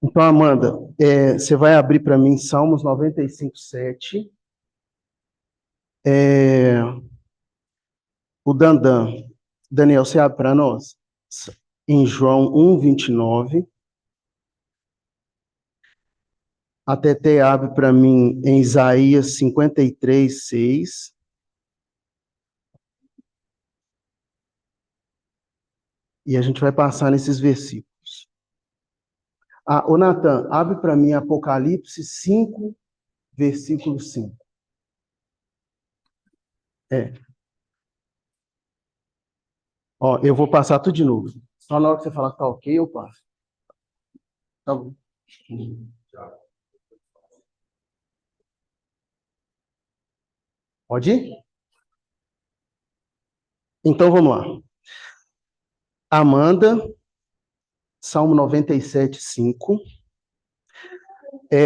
Então, Amanda, você vai abrir para mim Salmos 95:7. É, o Daniel, você abre para nós? Em João 1:29. A Tete abre para mim em Isaías 53:6. E a gente vai passar nesses versículos. O Natan, abre para mim Apocalipse 5, versículo 5. É. Ó, eu vou passar tudo de novo. Só na hora que você falar que tá ok, eu passo. Tá bom. Pode ir? Então vamos lá. Amanda, Salmo 97:5.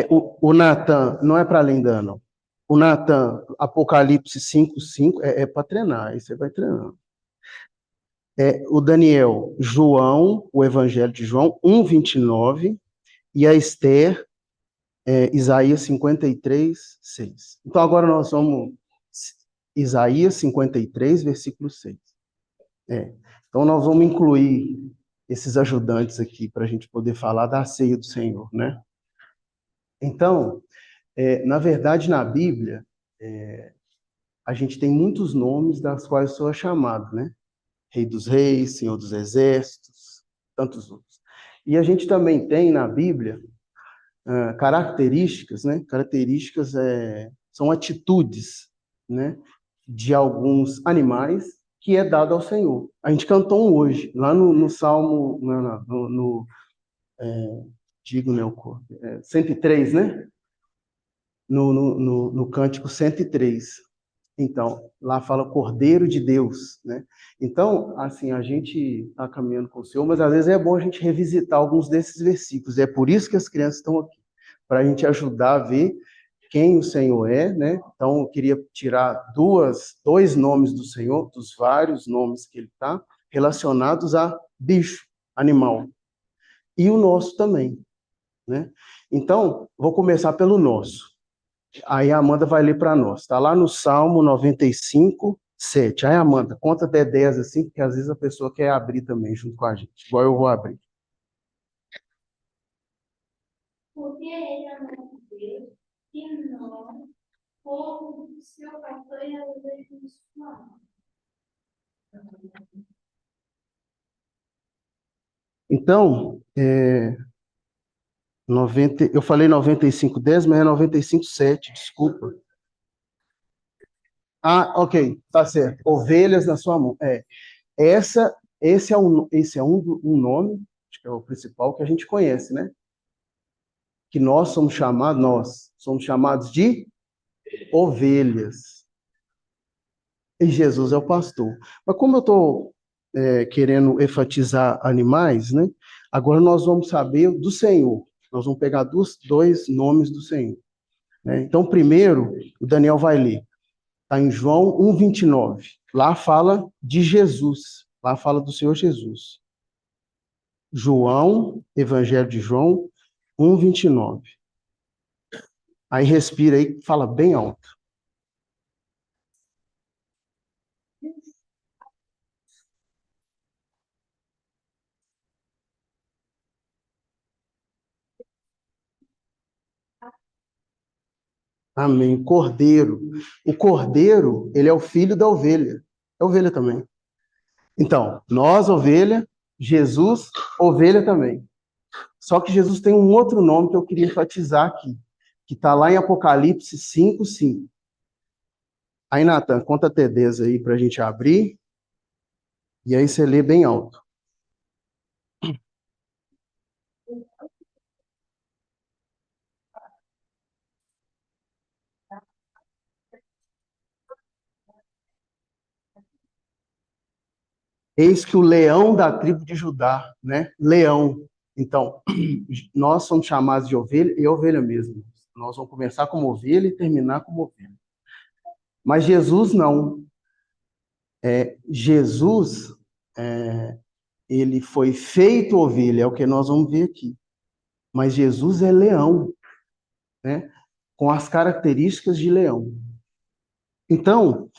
O Natan, não é para além da não. O Natan, Apocalipse 5:5, é para treinar, aí você vai treinando. O Daniel, João, o Evangelho de João 1:29. E a Esther, Isaías 53:6. Então agora nós vamos Isaías 53, versículo 6. Então nós vamos incluir esses ajudantes aqui para a gente poder falar da ceia do Senhor, né? Então, na verdade, na Bíblia, a gente tem muitos nomes das quais eu sou chamado, né? Rei dos Reis, Senhor dos Exércitos, tantos outros. E a gente também tem na Bíblia características, né? Características são atitudes, né? De alguns animais que é dado ao Senhor. A gente cantou um hoje, lá no Salmo, digo, né, 103, né? No Cântico 103. Então, lá fala Cordeiro de Deus, né? Então, assim, a gente está caminhando com o Senhor, mas às vezes é bom a gente revisitar alguns desses versículos. É por isso que as crianças estão aqui, para a gente ajudar a ver quem o Senhor é, né? Então, eu queria tirar dois nomes do Senhor, dos vários nomes que ele está, relacionados a bicho, animal. E o nosso também, né? Então, vou começar pelo nosso. Aí a Amanda vai ler para nós. Está lá no Salmo 95:7. Aí, Amanda, conta até 10 assim, porque às vezes a pessoa quer abrir também junto com a gente, igual eu vou abrir. Porque ele é nosso Deus e nós, povo do seu pastor e a luz do sua alma. Então, eu falei 95:10, mas é 95:7, desculpa. Ok, tá certo. Ovelhas na sua mão. Esse é um nome, acho que é o principal que a gente conhece, né? Que nós somos chamados de ovelhas. E Jesus é o pastor. Mas como eu estou querendo enfatizar animais, né? Agora nós vamos saber do Senhor. Nós vamos pegar dois nomes do Senhor, né? Então, primeiro, o Daniel vai ler. Está em João 1:29. Lá fala de Jesus. Lá fala do Senhor Jesus. João, Evangelho de João 1:29. Aí respira aí, fala bem alto. Amém. Cordeiro. O cordeiro, ele é o filho da ovelha. É ovelha também. Então, nós, ovelha, Jesus, ovelha também. Só que Jesus tem um outro nome que eu queria enfatizar aqui, que está lá em Apocalipse 5:5. Aí, Natan, conta até 10 aí para a gente abrir, e aí você lê bem alto. Eis que o leão da tribo de Judá, né? Leão. Então, nós somos chamados de ovelha e ovelha mesmo. Nós vamos começar como ovelha e terminar como ovelha. Mas Jesus não. Jesus, ele foi feito ovelha, é o que nós vamos ver aqui. mas Jesus é leão, né? Com as características de leão. Então,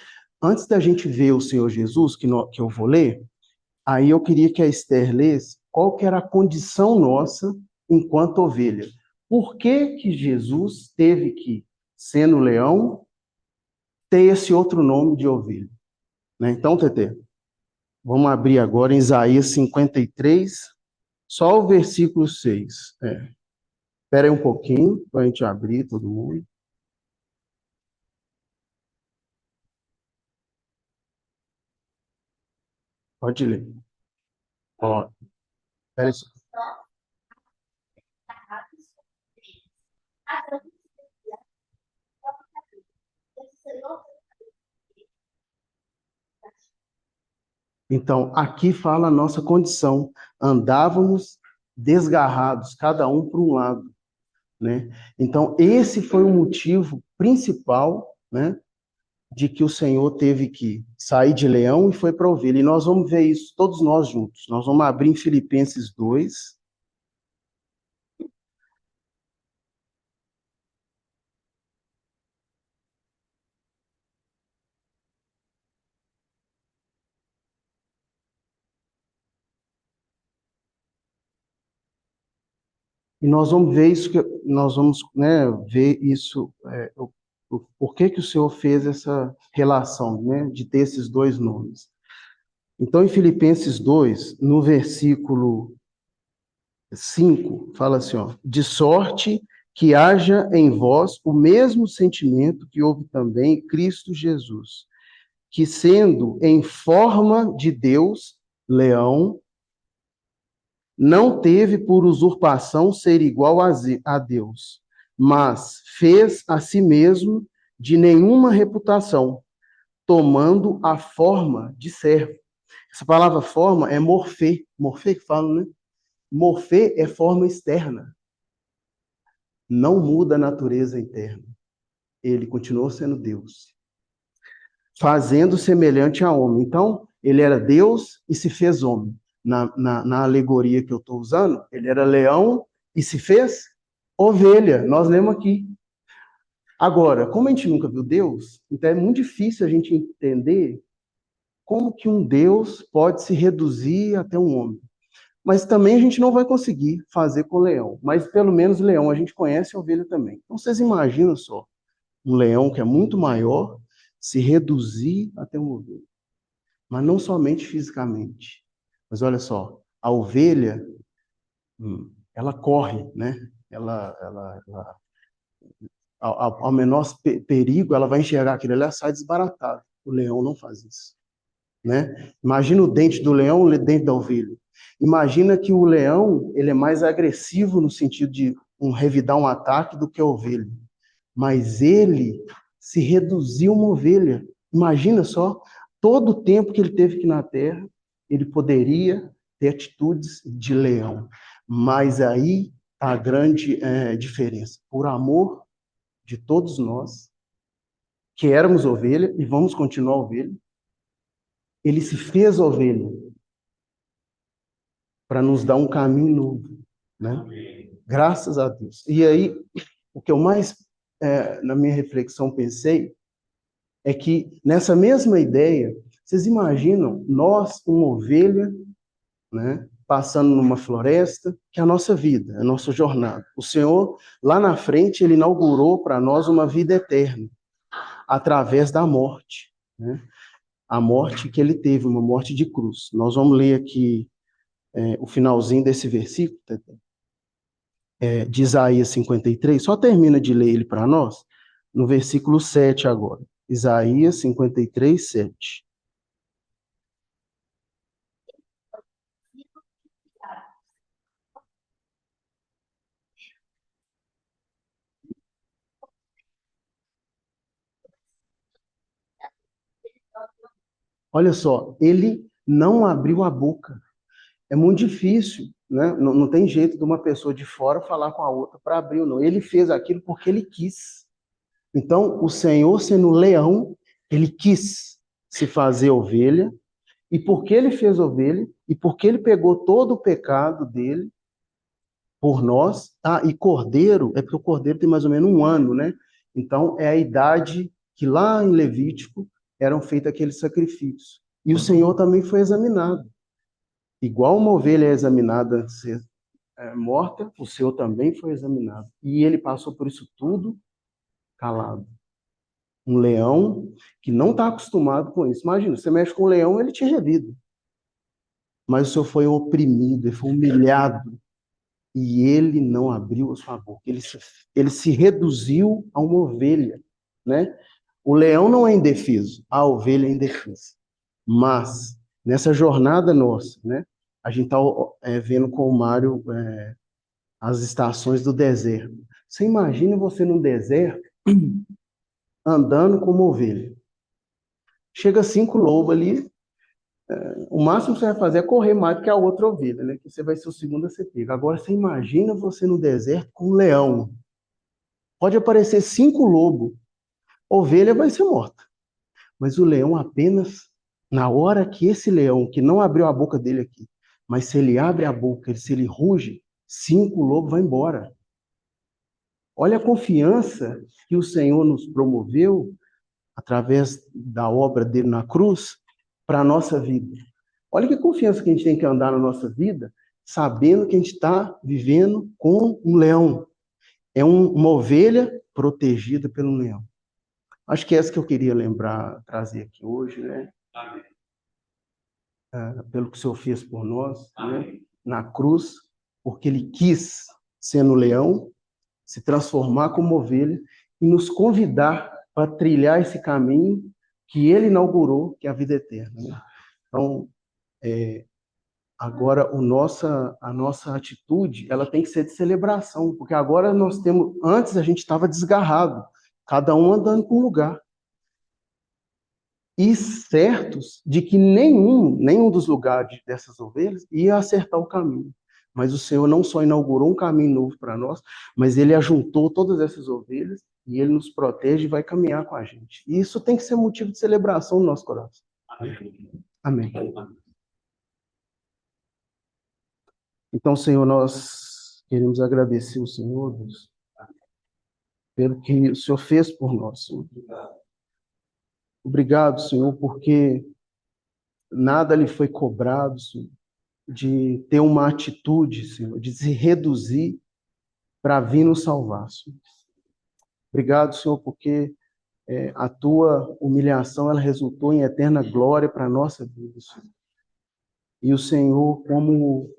antes da gente ver o Senhor Jesus, que eu vou ler, aí eu queria que a Esther lesse qual que era a condição nossa enquanto ovelha. Por que que Jesus teve que, sendo leão, ter esse outro nome de ovelha? Né? Então, Tetê, vamos abrir agora em Isaías 53, só o versículo 6. Espera aí um pouquinho, para a gente abrir todo mundo. Pode ler. Ó, espera aí. Então, aqui fala a nossa condição. Andávamos desgarrados, cada um para um lado, né? Então, esse foi o motivo principal, né, de que o Senhor teve que sair de leão e foi para ovelha. E nós vamos ver isso, todos nós juntos. Nós vamos abrir em Filipenses 2. E nós vamos ver isso, nós vamos, né, ver isso, por que que o Senhor fez essa relação, né, de ter esses dois nomes. Então, em Filipenses 2, no versículo 5, fala assim, ó, de sorte que haja em vós o mesmo sentimento que houve também em Cristo Jesus, que sendo em forma de Deus, leão, não teve por usurpação ser igual a Deus, mas fez a si mesmo de nenhuma reputação, tomando a forma de servo. Essa palavra forma é morfê, morfê que fala, né? Morfê é forma externa, não muda a natureza interna. Ele continuou sendo Deus, fazendo semelhante a homem. Então, ele era Deus e se fez homem. Na alegoria que eu estou usando, ele era leão e se fez ovelha. Nós lemos aqui. Agora, como a gente nunca viu Deus, então é muito difícil a gente entender como que um Deus pode se reduzir até um homem. Mas também a gente não vai conseguir fazer com o leão. Mas pelo menos leão a gente conhece a ovelha também. Então vocês imaginam só, um leão que é muito maior se reduzir até uma ovelha. Mas não somente fisicamente. Mas olha só, a ovelha, ela corre, né? Ao menor perigo, ela vai enxergar aquilo, ela sai desbaratada. O leão não faz isso, né? Imagina o dente do leão, o dente da ovelha. Imagina que o leão, ele é mais agressivo no sentido de revidar um ataque do que a ovelha. Mas ele se reduziu uma ovelha. Imagina só, todo o tempo que ele teve aqui na terra, ele poderia ter atitudes de leão. Mas aí a grande diferença. Por amor de todos nós, que éramos ovelha e vamos continuar ovelha, ele se fez ovelha para nos dar um caminho novo, né? Graças a Deus. E aí, o que eu mais, na minha reflexão, pensei é que nessa mesma ideia, vocês imaginam nós, uma ovelha, né, passando numa floresta, que é a nossa vida, a nossa jornada. O Senhor, lá na frente, ele inaugurou para nós uma vida eterna, através da morte, né? A morte que ele teve, uma morte de cruz. Nós vamos ler aqui o finalzinho desse versículo, de Isaías 53, só termina de ler ele para nós, no versículo 7 agora. Isaías 53, 7. Olha só, ele não abriu a boca. É muito difícil, né? Não tem jeito de uma pessoa de fora falar com a outra para abrir ou não. Ele fez aquilo porque ele quis. Então, o Senhor, sendo leão, ele quis se fazer ovelha, e porque ele fez ovelha, e porque ele pegou todo o pecado dele, por nós. Ah, e cordeiro, é porque o cordeiro tem mais ou menos 1 ano, né? Então, é a idade que lá em Levítico eram feitos aqueles sacrifícios. E o Senhor também foi examinado. Igual uma ovelha é examinada antes de ser morta, o Senhor também foi examinado. E ele passou por isso tudo calado. Um leão que não está acostumado com isso. Imagina, você mexe com um leão, ele te revida. Mas o Senhor foi oprimido, ele foi humilhado. E ele não abriu a sua boca. Ele se reduziu a uma ovelha, né? O leão não é indefeso, a ovelha é indefesa. Mas, nessa jornada nossa, né? A gente está vendo com o Mário as estações do deserto. Você imagina você no deserto, andando como ovelha. Chega 5 lobos ali, o máximo que você vai fazer é correr mais do que a outra ovelha, né? Que você vai ser o segundo a ser pego. Agora, você imagina você no deserto com um leão. Pode aparecer 5 lobos, ovelha vai ser morta. Mas o leão apenas, na hora que esse leão, que não abriu a boca dele aqui, mas se ele abre a boca, se ele ruge, 5 lobos vão embora. Olha a confiança que o Senhor nos promoveu através da obra dele na cruz para a nossa vida. Olha que confiança que a gente tem que andar na nossa vida, sabendo que a gente está vivendo com um leão. É uma ovelha protegida pelo leão. Acho que é essa que eu queria lembrar, trazer aqui hoje, né? Pelo que o Senhor fez por nós, né? Na cruz, porque Ele quis ser no leão, se transformar como ovelha e nos convidar para trilhar esse caminho que Ele inaugurou, que é a vida eterna. Né? Então, agora a nossa atitude, ela tem que ser de celebração, porque agora nós temos, antes a gente estava desgarrado, cada um andando para um lugar. E certos de que nenhum dos lugares dessas ovelhas ia acertar o caminho. Mas o Senhor não só inaugurou um caminho novo para nós, mas Ele ajuntou todas essas ovelhas e Ele nos protege e vai caminhar com a gente. E isso tem que ser motivo de celebração no nosso coração. Amém. Então, Senhor, nós queremos agradecer o Senhor, Deus, pelo que o Senhor fez por nós, Senhor. Obrigado, Senhor, porque nada lhe foi cobrado, Senhor, de ter uma atitude, Senhor, de se reduzir para vir nos salvar, Senhor. Obrigado, Senhor, porque a tua humilhação ela resultou em eterna glória para a nossa vida, Senhor. E o Senhor, como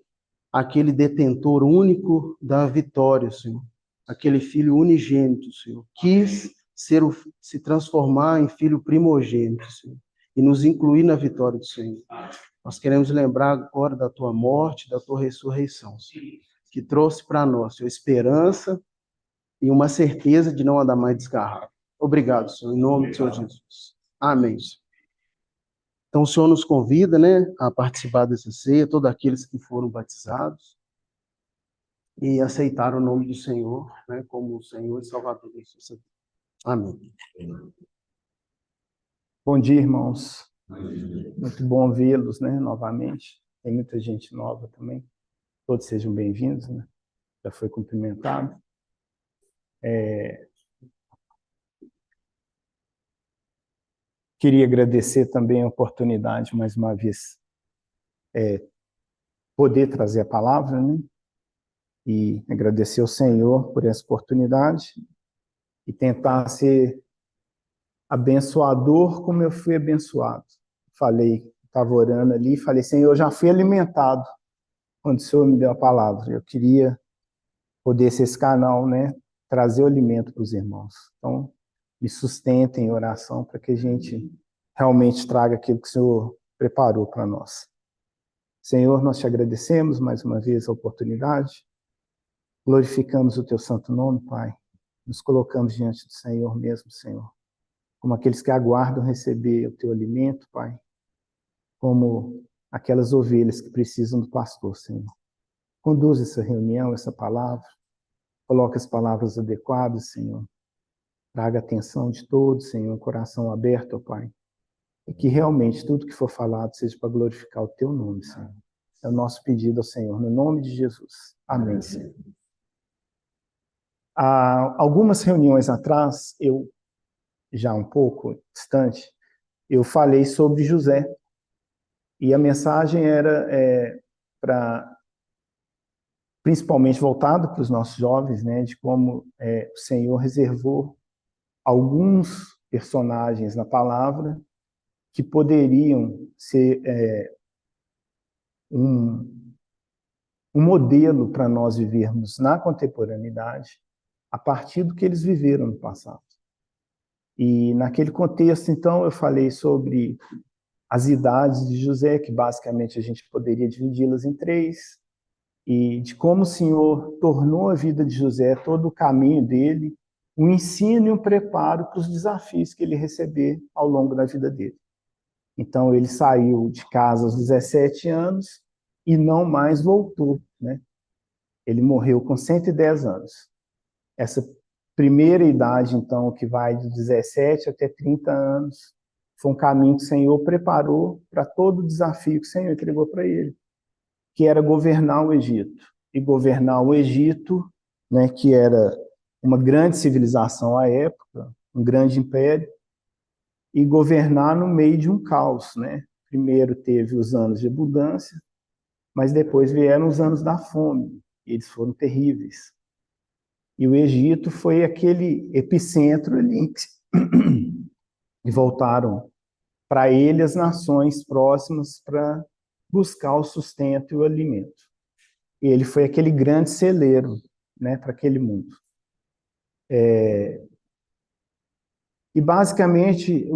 aquele detentor único da vitória, Senhor, aquele filho unigênito, Senhor, quis se transformar em filho primogênito, Senhor, e nos incluir na vitória do Senhor. Nós queremos lembrar agora da tua morte, da tua ressurreição, Senhor, que trouxe para nós, Senhor, esperança e uma certeza de não andar mais desgarrado. Obrigado, Senhor, em nome do Senhor Jesus. Amém, Senhor. Então, o Senhor nos convida, né, a participar dessa ceia, todos aqueles que foram batizados e aceitaram o nome do Senhor, né, como o Senhor e Salvador da sua vida. Amém. Bom dia, irmãos. Muito bom vê-los, né, novamente. Tem muita gente nova também. Todos sejam bem-vindos, né? Já foi cumprimentado. Queria agradecer também a oportunidade, mais uma vez, poder trazer a palavra, né? E agradecer ao Senhor por essa oportunidade e tentar ser abençoador como eu fui abençoado. Falei, estava orando ali, falei, Senhor, eu já fui alimentado quando o Senhor me deu a palavra. Eu queria poder ser esse canal, né? Trazer o alimento para os irmãos. Então, me sustentem em oração para que a gente realmente traga aquilo que o Senhor preparou para nós. Senhor, nós te agradecemos mais uma vez a oportunidade. Glorificamos o teu santo nome, Pai. Nos colocamos diante do Senhor mesmo, Senhor. Como aqueles que aguardam receber o teu alimento, Pai. Como aquelas ovelhas que precisam do pastor, Senhor. Conduz essa reunião, essa palavra. Coloque as palavras adequadas, Senhor. Traga a atenção de todos, Senhor, um coração aberto, ó Pai. E que realmente tudo que for falado seja para glorificar o teu nome, Senhor. É o nosso pedido ao Senhor, no nome de Jesus. Amém, Senhor. Há algumas reuniões atrás, eu, já um pouco distante, eu falei sobre José. E a mensagem era principalmente voltado para os nossos jovens, né, de como o Senhor reservou alguns personagens na palavra que poderiam ser um modelo para nós vivermos na contemporaneidade a partir do que eles viveram no passado. E naquele contexto, então, eu falei sobre as idades de José, que basicamente a gente poderia dividi-las em três, e de como o Senhor tornou a vida de José, todo o caminho dele, um ensino e um preparo para os desafios que ele receber ao longo da vida dele. Então, ele saiu de casa aos 17 anos e não mais voltou, né? Ele morreu com 110 anos. Essa primeira idade, então, que vai de 17 até 30 anos, foi um caminho que o Senhor preparou para todo o desafio que o Senhor entregou para ele, que era governar o Egito. E governar o Egito, né, que era uma grande civilização à época, um grande império, e governar no meio de um caos, né? Primeiro teve os anos de abundância, mas depois vieram os anos da fome, e eles foram terríveis. E o Egito foi aquele epicentro ali, e voltaram para ele as nações próximas para buscar o sustento e o alimento. E ele foi aquele grande celeiro, né, para aquele mundo. E basicamente,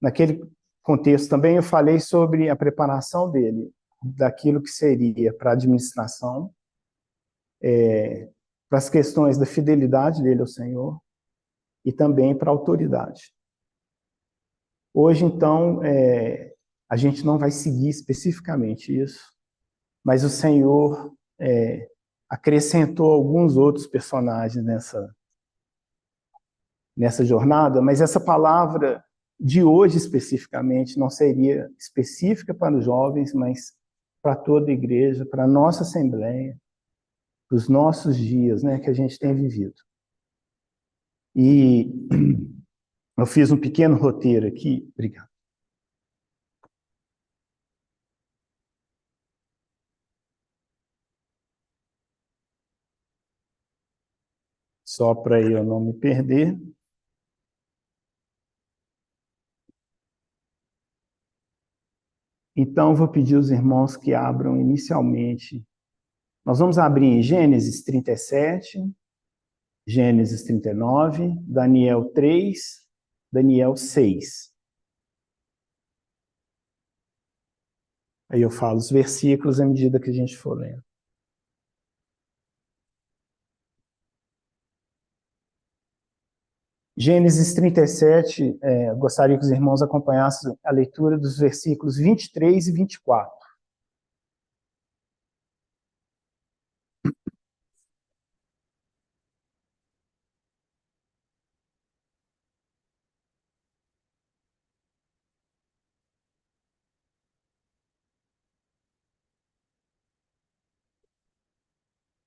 naquele contexto também eu falei sobre a preparação dele, daquilo que seria para a administração, para as questões da fidelidade dele ao Senhor e também para a autoridade. Hoje, então, a gente não vai seguir especificamente isso, mas o Senhor acrescentou alguns outros personagens nessa jornada, mas essa palavra de hoje especificamente não seria específica para os jovens, mas para toda a igreja, para a nossa assembleia, para os nossos dias, né, que a gente tem vivido. E eu fiz um pequeno roteiro aqui, obrigado. Só para eu não me perder. Então, vou pedir aos irmãos que abram inicialmente. Nós vamos abrir em Gênesis 37, Gênesis 39, Daniel 3, Daniel 6. Aí eu falo os versículos à medida que a gente for lendo. Gênesis 37, gostaria que os irmãos acompanhassem a leitura dos versículos 23 e 24.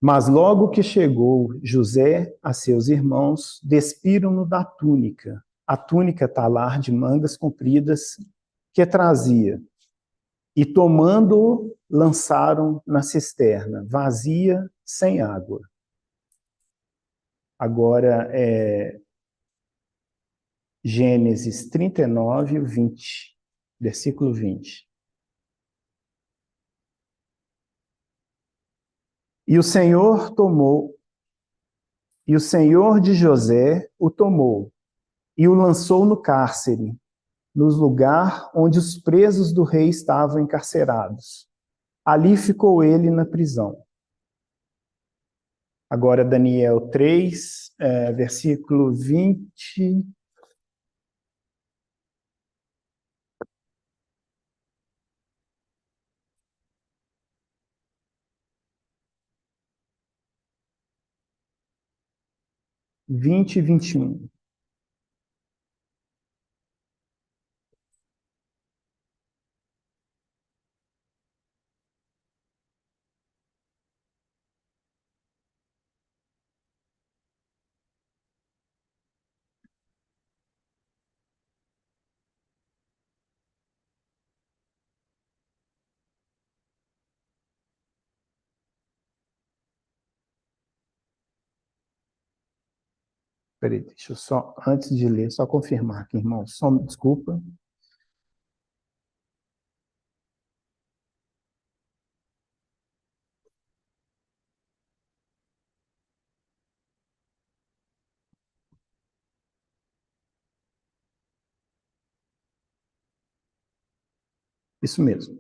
Mas logo que chegou José a seus irmãos, despiram-no da túnica, a túnica talar de mangas compridas que trazia, e tomando-o, lançaram na cisterna, vazia, sem água. Agora, Gênesis 39, 20, versículo 20. E o Senhor de José o tomou e o lançou no cárcere, no lugar onde os presos do rei estavam encarcerados. Ali ficou ele na prisão. Agora Daniel 3, versículo 20. E 21. Peraí, deixa eu só, antes de ler, só confirmar aqui, irmão. Só me desculpa. Isso mesmo.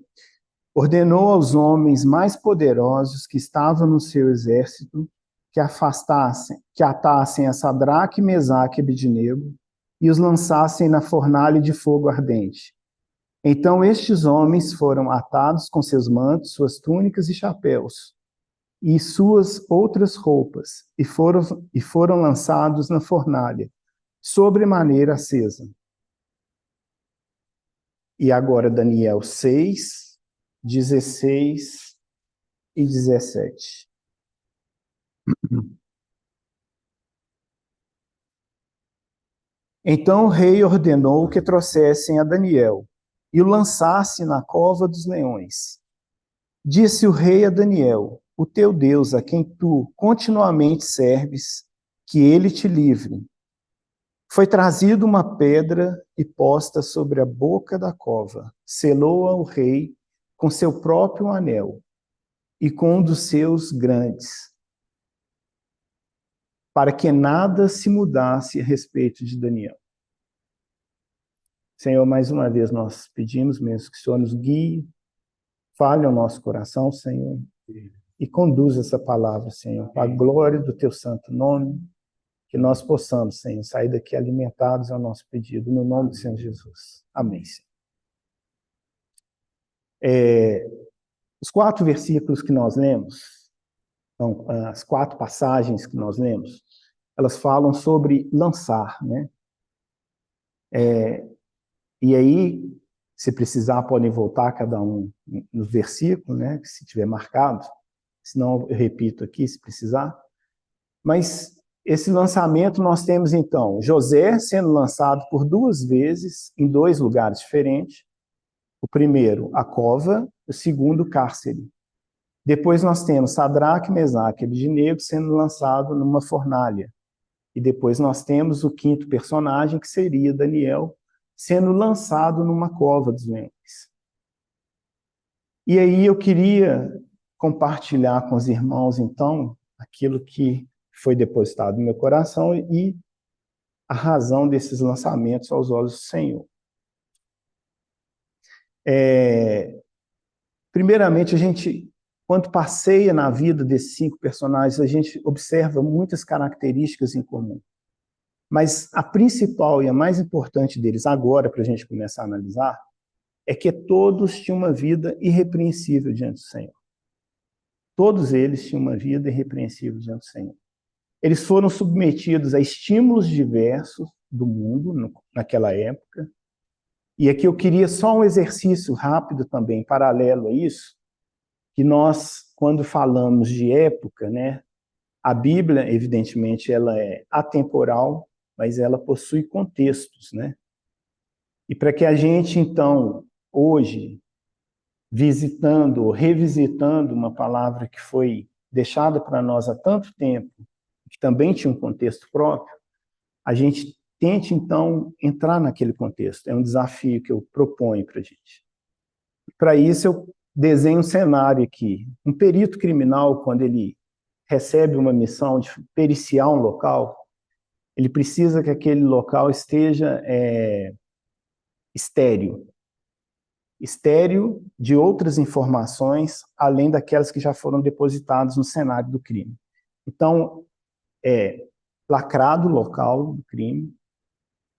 Ordenou aos homens mais poderosos que estavam no seu exército que atassem a Sadraque, Mesaque e Abednego e os lançassem na fornalha de fogo ardente. Então estes homens foram atados com seus mantos, suas túnicas e chapéus, e suas outras roupas, e foram lançados na fornalha, sobremaneira acesa. E agora Daniel 6, 16 e 17. Então o rei ordenou que trouxessem a Daniel e o lançasse na cova dos leões. Disse o rei a Daniel: o teu Deus, a quem tu continuamente serves, que ele te livre. Foi trazida uma pedra e posta sobre a boca da cova. Selou-a o rei com seu próprio anel e com um dos seus grandes, para que nada se mudasse a respeito de Daniel. Senhor, mais uma vez nós pedimos mesmo que o Senhor nos guie, fale ao nosso coração, Senhor, e conduza essa palavra, Senhor, para a glória do teu santo nome, que nós possamos, Senhor, sair daqui alimentados ao nosso pedido, no nome do Senhor Jesus. Amém, Senhor. Os 4 versículos que nós lemos, então, as 4 passagens que nós lemos, elas falam sobre lançar, né? E aí, se precisar, podem voltar cada um no versículo, né? Se tiver marcado, senão eu repito aqui, se precisar. Mas esse lançamento nós temos, então, José sendo lançado por 2 vezes em 2 lugares diferentes. O primeiro, a cova, o segundo, o cárcere. Depois nós temos Sadraque, Mesaque e Abednego sendo lançado numa fornalha. E depois nós temos o 5º personagem, que seria Daniel, sendo lançado numa cova dos leões. E aí eu queria compartilhar com os irmãos, então, aquilo que foi depositado no meu coração e a razão desses lançamentos aos olhos do Senhor. Primeiramente, a gente, quando passeia na vida desses 5 personagens, a gente observa muitas características em comum. Mas a principal e a mais importante deles agora, para a gente começar a analisar, é que todos tinham uma vida irrepreensível diante do Senhor. Todos eles tinham uma vida irrepreensível diante do Senhor. Eles foram submetidos a estímulos diversos do mundo naquela época. E aqui eu queria só um exercício rápido também, paralelo a isso, que nós, quando falamos de época, né, a Bíblia, evidentemente, ela é atemporal, mas ela possui contextos, né? E para que a gente, então, hoje, visitando ou revisitando uma palavra que foi deixada para nós há tanto tempo, que também tinha um contexto próprio, a gente tente, então, entrar naquele contexto. É um desafio que eu proponho para a gente. Para isso, eu desenho um cenário aqui. Um perito criminal, quando ele recebe uma missão de periciar um local, ele precisa que aquele local esteja estéril. Estéril de outras informações, além daquelas que já foram depositadas no cenário do crime. Então, é lacrado o local do crime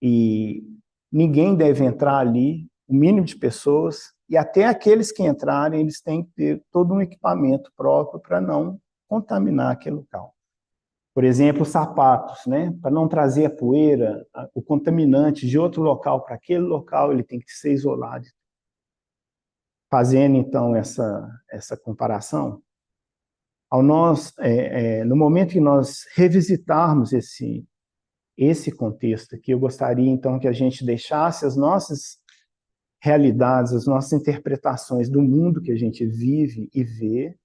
e ninguém deve entrar ali, o mínimo de pessoas, e até aqueles que entrarem, eles têm que ter todo um equipamento próprio para não contaminar aquele local. Por exemplo, sapatos, né? Para não trazer a poeira, o contaminante de outro local para aquele local, ele tem que ser isolado. Fazendo, então, essa comparação, no momento que nós revisitarmos esse contexto aqui, eu gostaria, então, que a gente deixasse as nossas realidades, as nossas interpretações do mundo que a gente vive e vê,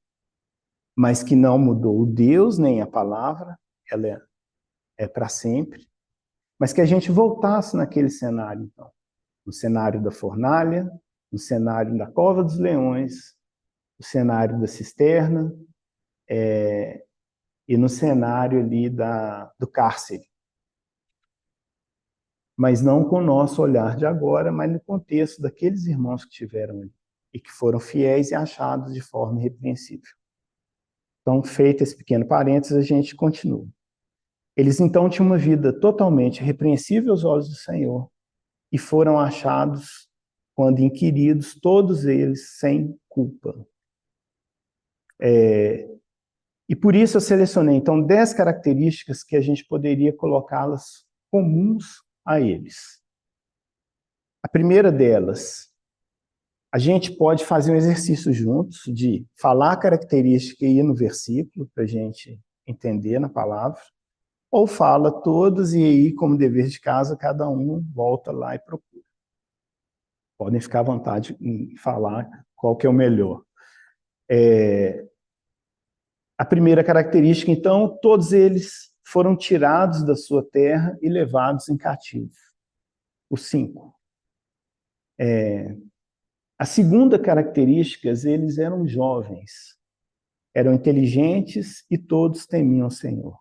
mas que não mudou o Deus nem a palavra, ela é para sempre, mas que a gente voltasse naquele cenário, então. No cenário da fornalha, no cenário da cova dos leões, no cenário da cisterna, e no cenário ali do cárcere. Mas não com o nosso olhar de agora, mas no contexto daqueles irmãos que tiveram ali, e que foram fiéis e achados de forma irrepreensível. Então, feito esse pequeno parênteses, a gente continua. Eles, então, tinham uma vida totalmente repreensível aos olhos do Senhor, e foram achados, quando inquiridos, todos eles sem culpa. E por isso eu selecionei, então, 10 características que a gente poderia colocá-las comuns a eles. A primeira delas, a gente pode fazer um exercício juntos de falar a característica e ir no versículo, para a gente entender na palavra, ou fala todos e aí, como dever de casa, cada um volta lá e procura. Podem ficar à vontade em falar qual que é o melhor. A primeira característica, então, todos eles foram tirados da sua terra e levados em cativo. Os 5. A segunda característica, eles eram jovens, eram inteligentes e todos temiam o Senhor.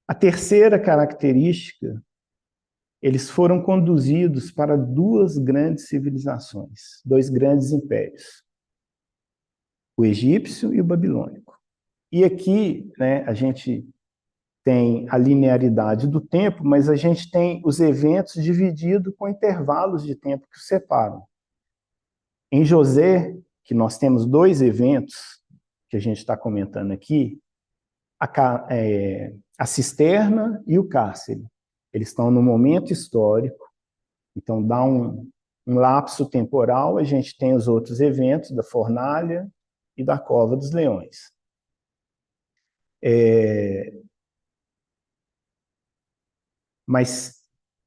A terceira característica, eles foram conduzidos para 2 grandes civilizações, 2 grandes impérios, o egípcio e o babilônico. E aqui, né, a gente tem a linearidade do tempo, mas a gente tem os eventos divididos com intervalos de tempo que os separam. Em José, que nós temos 2 eventos que a gente está comentando aqui, a cisterna e o cárcere. Eles estão no momento histórico, então dá um lapso temporal, a gente tem os outros eventos da fornalha e da cova dos leões.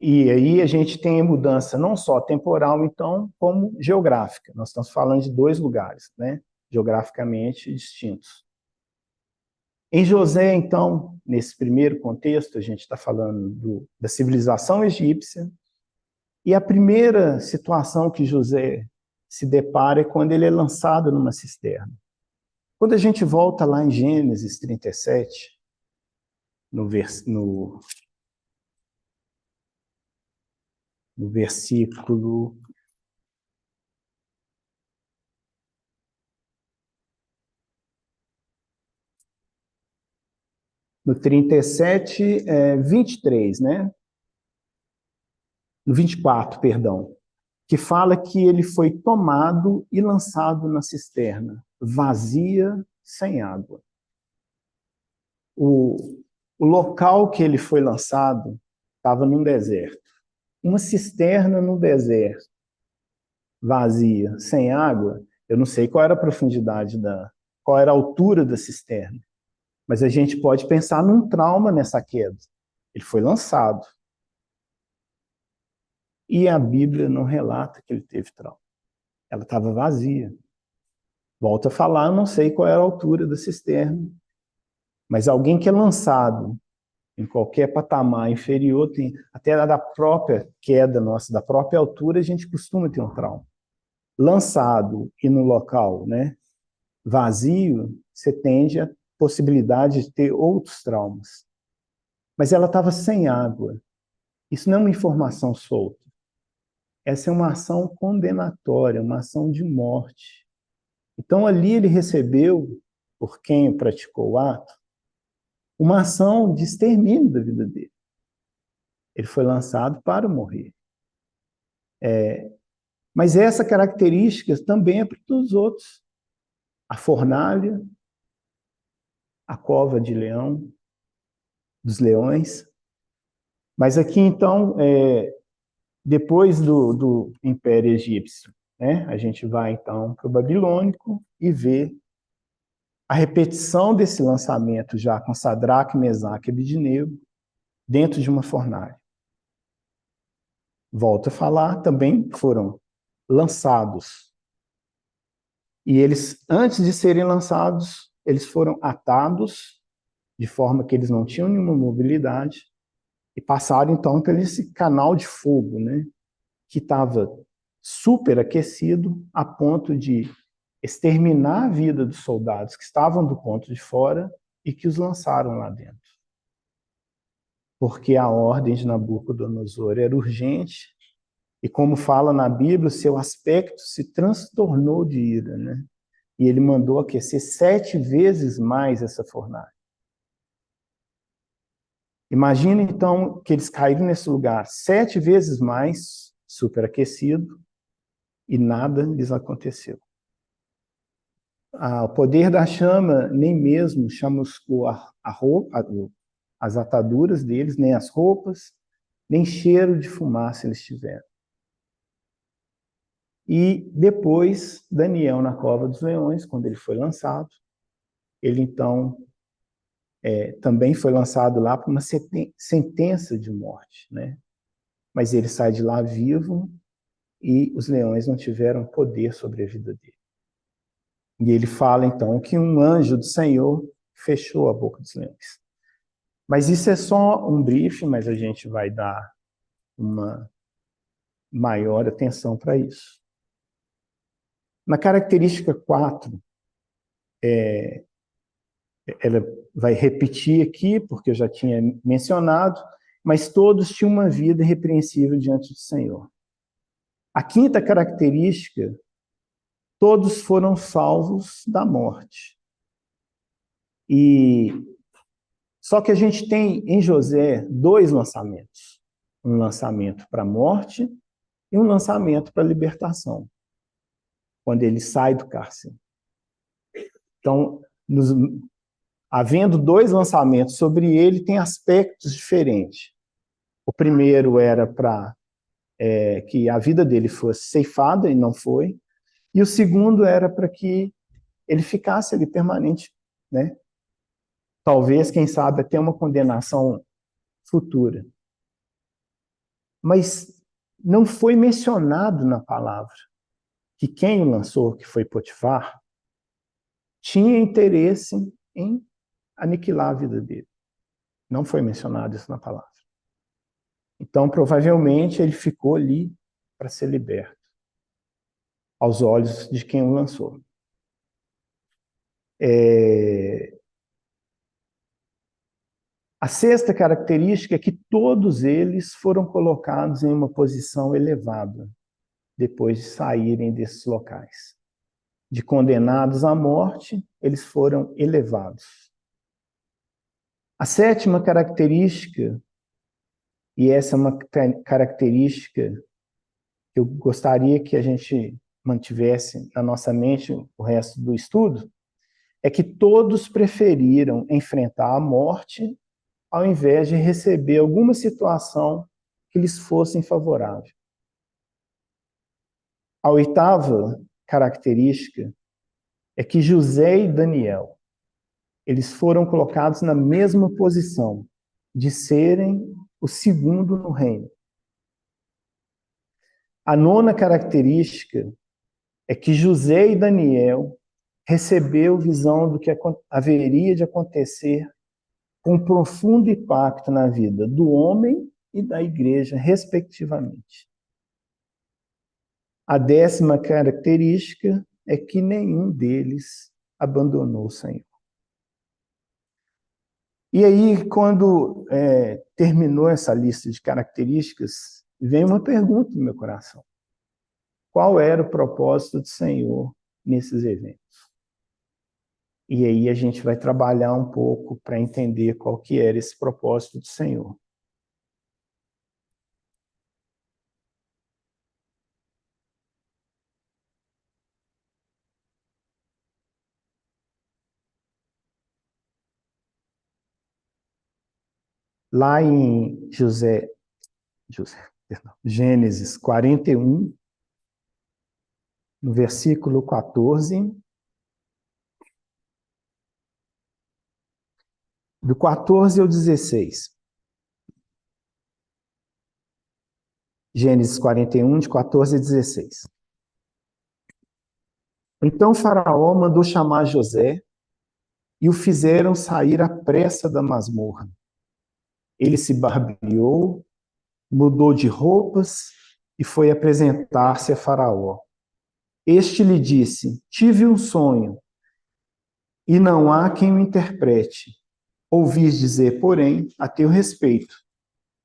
E aí a gente tem a mudança não só temporal, então, como geográfica. Nós estamos falando de 2 lugares, né, geograficamente distintos. Em José, então, nesse primeiro contexto, a gente está falando da civilização egípcia, e a primeira situação que José se depara é quando ele é lançado numa cisterna. Quando a gente volta lá em Gênesis 37, no versículo no 37, 23, né? No 24, perdão, que fala que ele foi tomado e lançado na cisterna, vazia, sem água. O local que ele foi lançado estava num deserto. Uma cisterna no deserto, vazia, sem água, eu não sei qual era a profundidade qual era a altura da cisterna, mas a gente pode pensar num trauma nessa queda. Ele foi lançado. E a Bíblia não relata que ele teve trauma. Ela estava vazia. Volto a falar, eu não sei qual era a altura da cisterna, mas alguém que é lançado em qualquer patamar inferior, até da própria queda nossa, da própria altura, a gente costuma ter um trauma. Lançado e no local, né, vazio, você tende a possibilidade de ter outros traumas. Mas ela estava sem água. Isso não é uma informação solta. Essa é uma ação condenatória, uma ação de morte. Então, ali ele recebeu, por quem praticou o ato, uma ação de extermínio da vida dele. Ele foi lançado para morrer. Mas essa característica também é para todos os outros. A fornalha, a cova de leão, dos leões. Mas aqui, então, depois do Império Egípcio, né, a gente vai, então, para o Babilônico e vê a repetição desse lançamento já com Sadraque, Mesaque e Abednego dentro de uma fornalha. Volto a falar, também foram lançados. E eles, antes de serem lançados, eles foram atados de forma que eles não tinham nenhuma mobilidade, e passaram então por esse canal de fogo, né, que estava superaquecido a ponto de exterminar a vida dos soldados que estavam do ponto de fora e que os lançaram lá dentro. Porque a ordem de Nabucodonosor era urgente, e como fala na Bíblia, o seu aspecto se transtornou de ira, né? E ele mandou aquecer 7 vezes mais essa fornalha. Imagina, então, que eles caíram nesse lugar 7 vezes mais superaquecido e nada lhes aconteceu. O poder da chama nem mesmo chamuscou as ataduras deles, nem as roupas, nem cheiro de fumaça eles tiveram. E depois, Daniel, na cova dos leões, quando ele foi lançado, ele então também foi lançado lá por uma sentença de morte, né? Mas ele sai de lá vivo e os leões não tiveram poder sobre a vida dele. E ele fala então que um anjo do Senhor fechou a boca dos leões. Mas isso é só um briefing, mas a gente vai dar uma maior atenção para isso. Na característica 4, ela vai repetir aqui, porque eu já tinha mencionado, mas todos tinham uma vida irrepreensível diante do Senhor. A 5ª característica, todos foram salvos da morte. Só que a gente tem em José 2 lançamentos. Um lançamento para a morte e um lançamento para a libertação, quando ele sai do cárcere. Então, havendo 2 lançamentos sobre ele, tem aspectos diferentes. O primeiro era para que a vida dele fosse ceifada, e não foi. E o segundo era para que ele ficasse ali permanente, né? Talvez, quem sabe, até uma condenação futura. Mas não foi mencionado na palavra que quem o lançou, que foi Potifar, tinha interesse em aniquilar a vida dele. Não foi mencionado isso na palavra. Então, provavelmente, ele ficou ali para ser liberto, aos olhos de quem o lançou. A 6ª característica é que todos eles foram colocados em uma posição elevada, depois de saírem desses locais. De condenados à morte, eles foram elevados. A 7ª característica, e essa é uma característica que eu gostaria que a gente mantivesse na nossa mente o resto do estudo, é que todos preferiram enfrentar a morte ao invés de receber alguma situação que lhes fosse favorável. A 8ª característica é que José e Daniel, eles foram colocados na mesma posição de serem o segundo no reino. A 9ª característica é que José e Daniel recebeu visão do que haveria de acontecer com um profundo impacto na vida do homem e da igreja, respectivamente. A 10ª característica é que nenhum deles abandonou o Senhor. E aí, quando terminou essa lista de características, vem uma pergunta no meu coração. Qual era o propósito do Senhor nesses eventos? E aí a gente vai trabalhar um pouco para entender qual que era esse propósito do Senhor. Lá em Gênesis 41, no versículo 14, do 14 ao 16. Gênesis 41, de 14 a 16. Então Faraó mandou chamar José e o fizeram sair à pressa da masmorra. Ele se barbeou, mudou de roupas e foi apresentar-se a Faraó. Este lhe disse: tive um sonho, e não há quem o interprete. Ouvis dizer, porém, a teu respeito,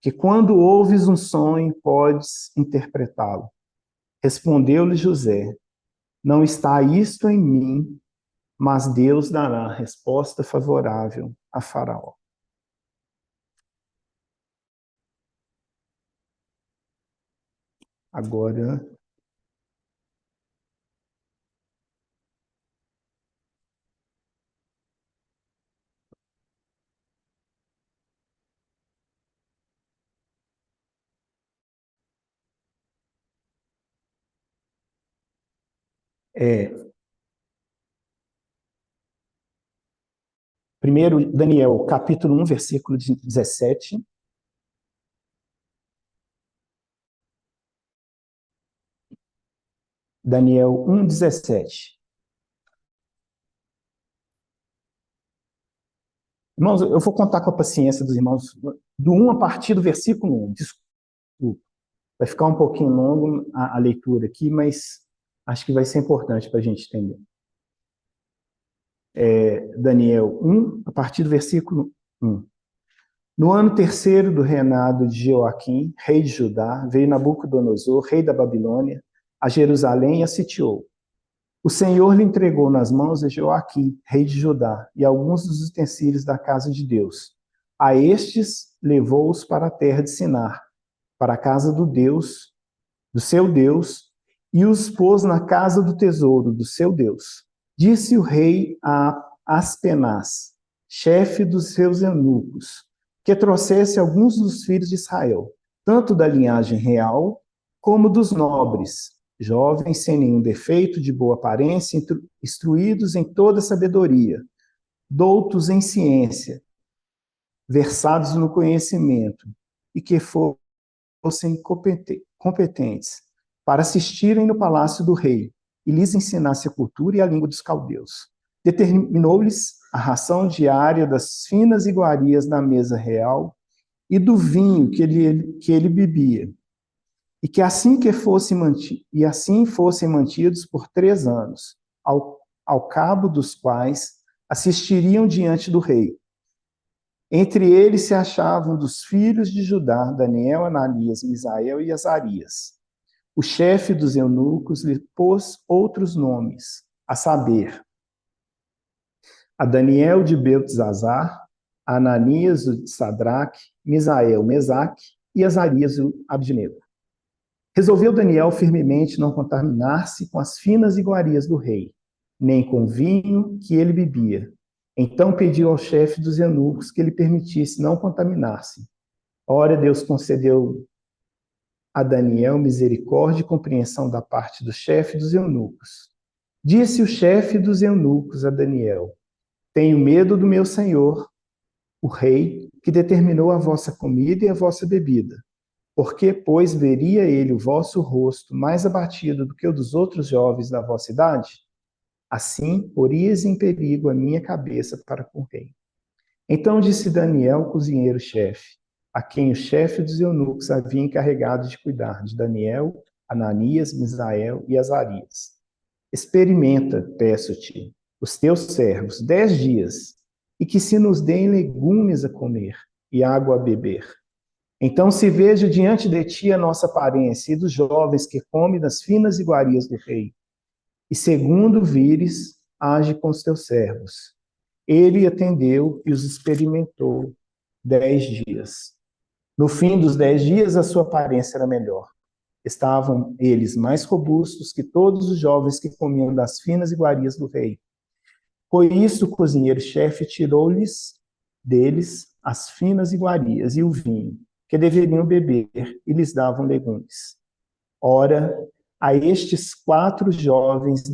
que quando ouves um sonho, podes interpretá-lo. Respondeu-lhe José: não está isto em mim, mas Deus dará resposta favorável a Faraó. Agora, primeiro Daniel, capítulo 1, versículo 17. Daniel 1, 17. Irmãos, eu vou contar com a paciência dos irmãos do 1 a partir do versículo 1. Desculpa, vai ficar um pouquinho longo a leitura aqui, mas acho que vai ser importante para a gente entender. Daniel 1, a partir do versículo 1. No ano terceiro do reinado de Joaquim, rei de Judá, veio Nabucodonosor, rei da Babilônia, a Jerusalém e a sitiou. O Senhor lhe entregou nas mãos de Joaquim, rei de Judá, e alguns dos utensílios da casa de Deus. A estes levou-os para a terra de Sinar, para a casa do seu Deus, e os pôs na casa do tesouro do seu Deus. Disse o rei a Aspenaz, chefe dos seus eunucos, que trouxesse alguns dos filhos de Israel, tanto da linhagem real como dos nobres, jovens sem nenhum defeito, de boa aparência, instruídos em toda sabedoria, doutos em ciência, versados no conhecimento, e que fossem competentes para assistirem no palácio do rei e lhes ensinasse a cultura e a língua dos caldeus. Determinou-lhes a ração diária das finas iguarias na mesa real e do vinho que ele bebia, e que assim fossem mantidos por 3 anos, ao cabo dos quais assistiriam diante do rei. Entre eles se achavam dos filhos de Judá, Daniel, Ananias, Misael e Azarias. O chefe dos eunucos lhe pôs outros nomes, a saber, a Daniel de Beltesazar, a Ananias de Sadraque, Misael, Mesaque e Azarias de Abdinego. Resolveu Daniel firmemente não contaminar-se com as finas iguarias do rei, nem com o vinho que ele bebia. Então pediu ao chefe dos eunucos que lhe permitisse não contaminar-se. Ora, Deus concedeu a Daniel misericórdia e compreensão da parte do chefe dos eunucos. Disse o chefe dos eunucos a Daniel: tenho medo do meu senhor, o rei, que determinou a vossa comida e a vossa bebida. Porque, pois, veria ele o vosso rosto mais abatido do que o dos outros jovens da vossa idade? Assim, porias em perigo a minha cabeça para com o rei. Então disse Daniel, cozinheiro-chefe, a quem o chefe dos eunucos havia encarregado de cuidar de Daniel, Ananias, Misael e Azarias: experimenta, peço-te, os teus servos 10 dias, e que se nos deem legumes a comer e água a beber. Então se veja diante de ti a nossa aparência e dos jovens que comem das finas iguarias do rei. E segundo vires, age com os teus servos. Ele atendeu e os experimentou 10 dias. No fim dos 10 dias, a sua aparência era melhor. Estavam eles mais robustos que todos os jovens que comiam das finas iguarias do rei. Por isso, o cozinheiro-chefe tirou-lhes deles as finas iguarias e o vinho, que deveriam beber, e lhes davam legumes. Ora, a estes 4 jovens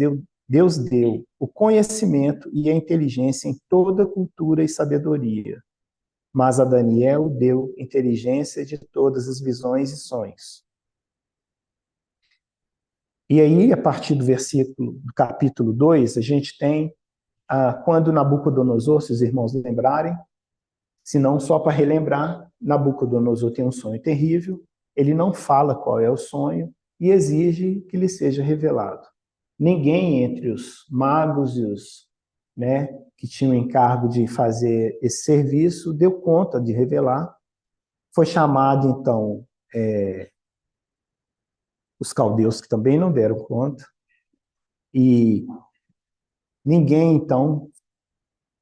Deus deu o conhecimento e a inteligência em toda cultura e sabedoria. Mas a Daniel deu inteligência de todas as visões e sonhos. E aí, a partir do capítulo 2, a gente tem quando Nabucodonosor, se os irmãos lembrarem, se não só para relembrar, Nabucodonosor tem um sonho terrível, ele não fala qual é o sonho e exige que lhe seja revelado. Ninguém entre os magos e os, né, que tinham o encargo de fazer esse serviço deu conta de revelar. Foi chamado, então, os caldeus, que também não deram conta, e ninguém, então,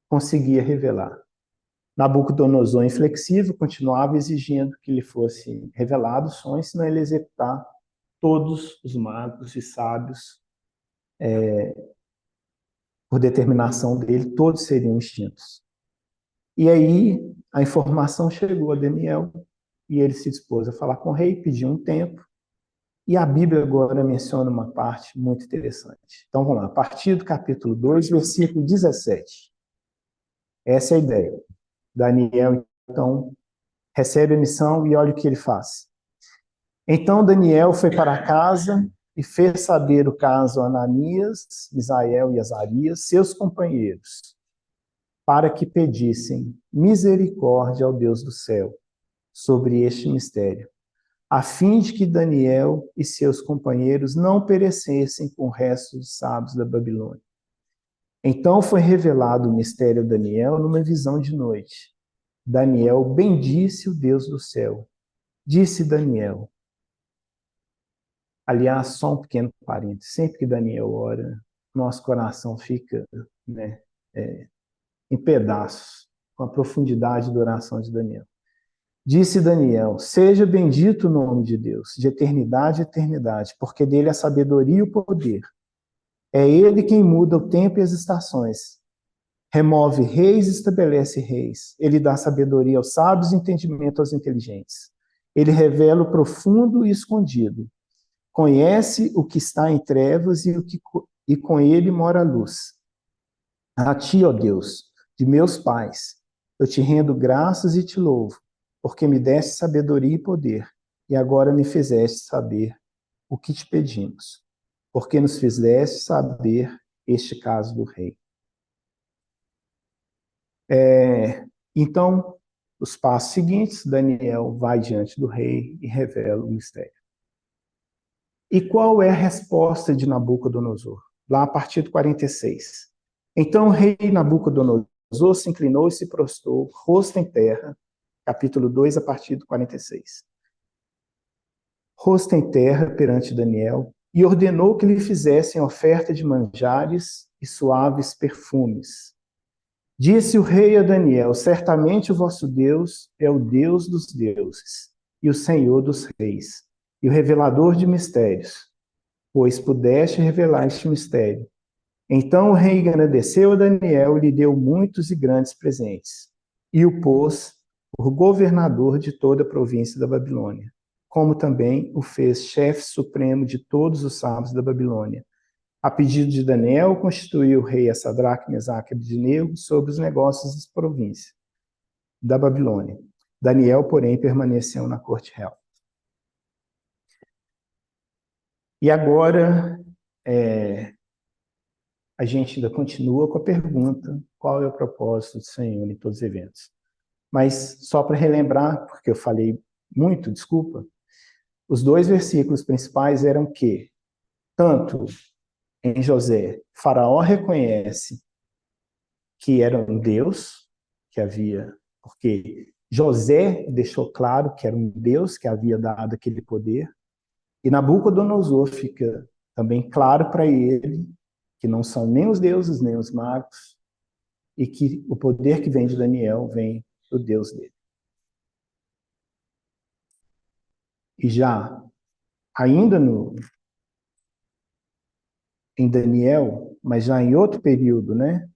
conseguia revelar. Nabucodonosor, inflexível, continuava exigindo que lhe fosse revelado o sonho, senão ele executar todos os magos e sábios, por determinação dele, todos seriam extintos. E aí a informação chegou a Daniel e ele se dispôs a falar com o rei, pediu um tempo. E a Bíblia agora menciona uma parte muito interessante. Então vamos lá, a partir do capítulo 2, versículo 17. Essa é a ideia. Daniel, então, recebe a missão e olha o que ele faz. Então Daniel foi para casa e fez saber o caso a Ananias, Misael e Azarias, seus companheiros, para que pedissem misericórdia ao Deus do céu sobre este mistério, a fim de que Daniel e seus companheiros não perecessem com o resto dos sábios da Babilônia. Então foi revelado o mistério a Daniel numa visão de noite. Daniel bendisse o Deus do céu. Disse Daniel. Aliás, só um pequeno parênteses. Sempre que Daniel ora, nosso coração fica, né, em pedaços com a profundidade da oração de Daniel. Disse Daniel, seja bendito o nome de Deus, de eternidade a eternidade, porque dele a sabedoria e o poder. É ele quem muda o tempo e as estações. Remove reis e estabelece reis. Ele dá sabedoria aos sábios e entendimento aos inteligentes. Ele revela o profundo e escondido. Conhece o que está em trevas e com ele mora a luz. A ti, ó Deus, de meus pais, eu te rendo graças e te louvo, porque me deste sabedoria e poder, e agora me fizeste saber o que te pedimos, porque nos fizeste saber este caso do rei. Então, os passos seguintes, Daniel vai diante do rei e revela o mistério. E qual é a resposta de Nabucodonosor? Lá a partir do 46. Então o rei Nabucodonosor se inclinou e se prostrou, rosto em terra, capítulo 2, a partir do 46. Rosto em terra perante Daniel, e ordenou que lhe fizessem oferta de manjares e suaves perfumes. Disse o rei a Daniel, certamente o vosso Deus é o Deus dos deuses, e o Senhor dos reis, e o revelador de mistérios, pois pudeste revelar este mistério. Então o rei agradeceu a Daniel e lhe deu muitos e grandes presentes, e o pôs por governador de toda a província da Babilônia, como também o fez chefe supremo de todos os sábios da Babilônia. A pedido de Daniel, constituiu o rei a Sadraque, Mesaque e Abednego sobre os negócios das províncias da Babilônia. Daniel, porém, permaneceu na corte real. E agora, a gente ainda continua com a pergunta: qual é o propósito do Senhor em todos os eventos? Mas só para relembrar, porque eu falei muito, desculpa, os 2 versículos principais eram que, tanto em José, Faraó reconhece que era um Deus que havia, porque José deixou claro que era um Deus que havia dado aquele poder, e Nabucodonosor fica também claro para ele que não são nem os deuses, nem os magos, e que o poder que vem de Daniel vem do Deus dele. E já, ainda em Daniel, mas já em outro período, né,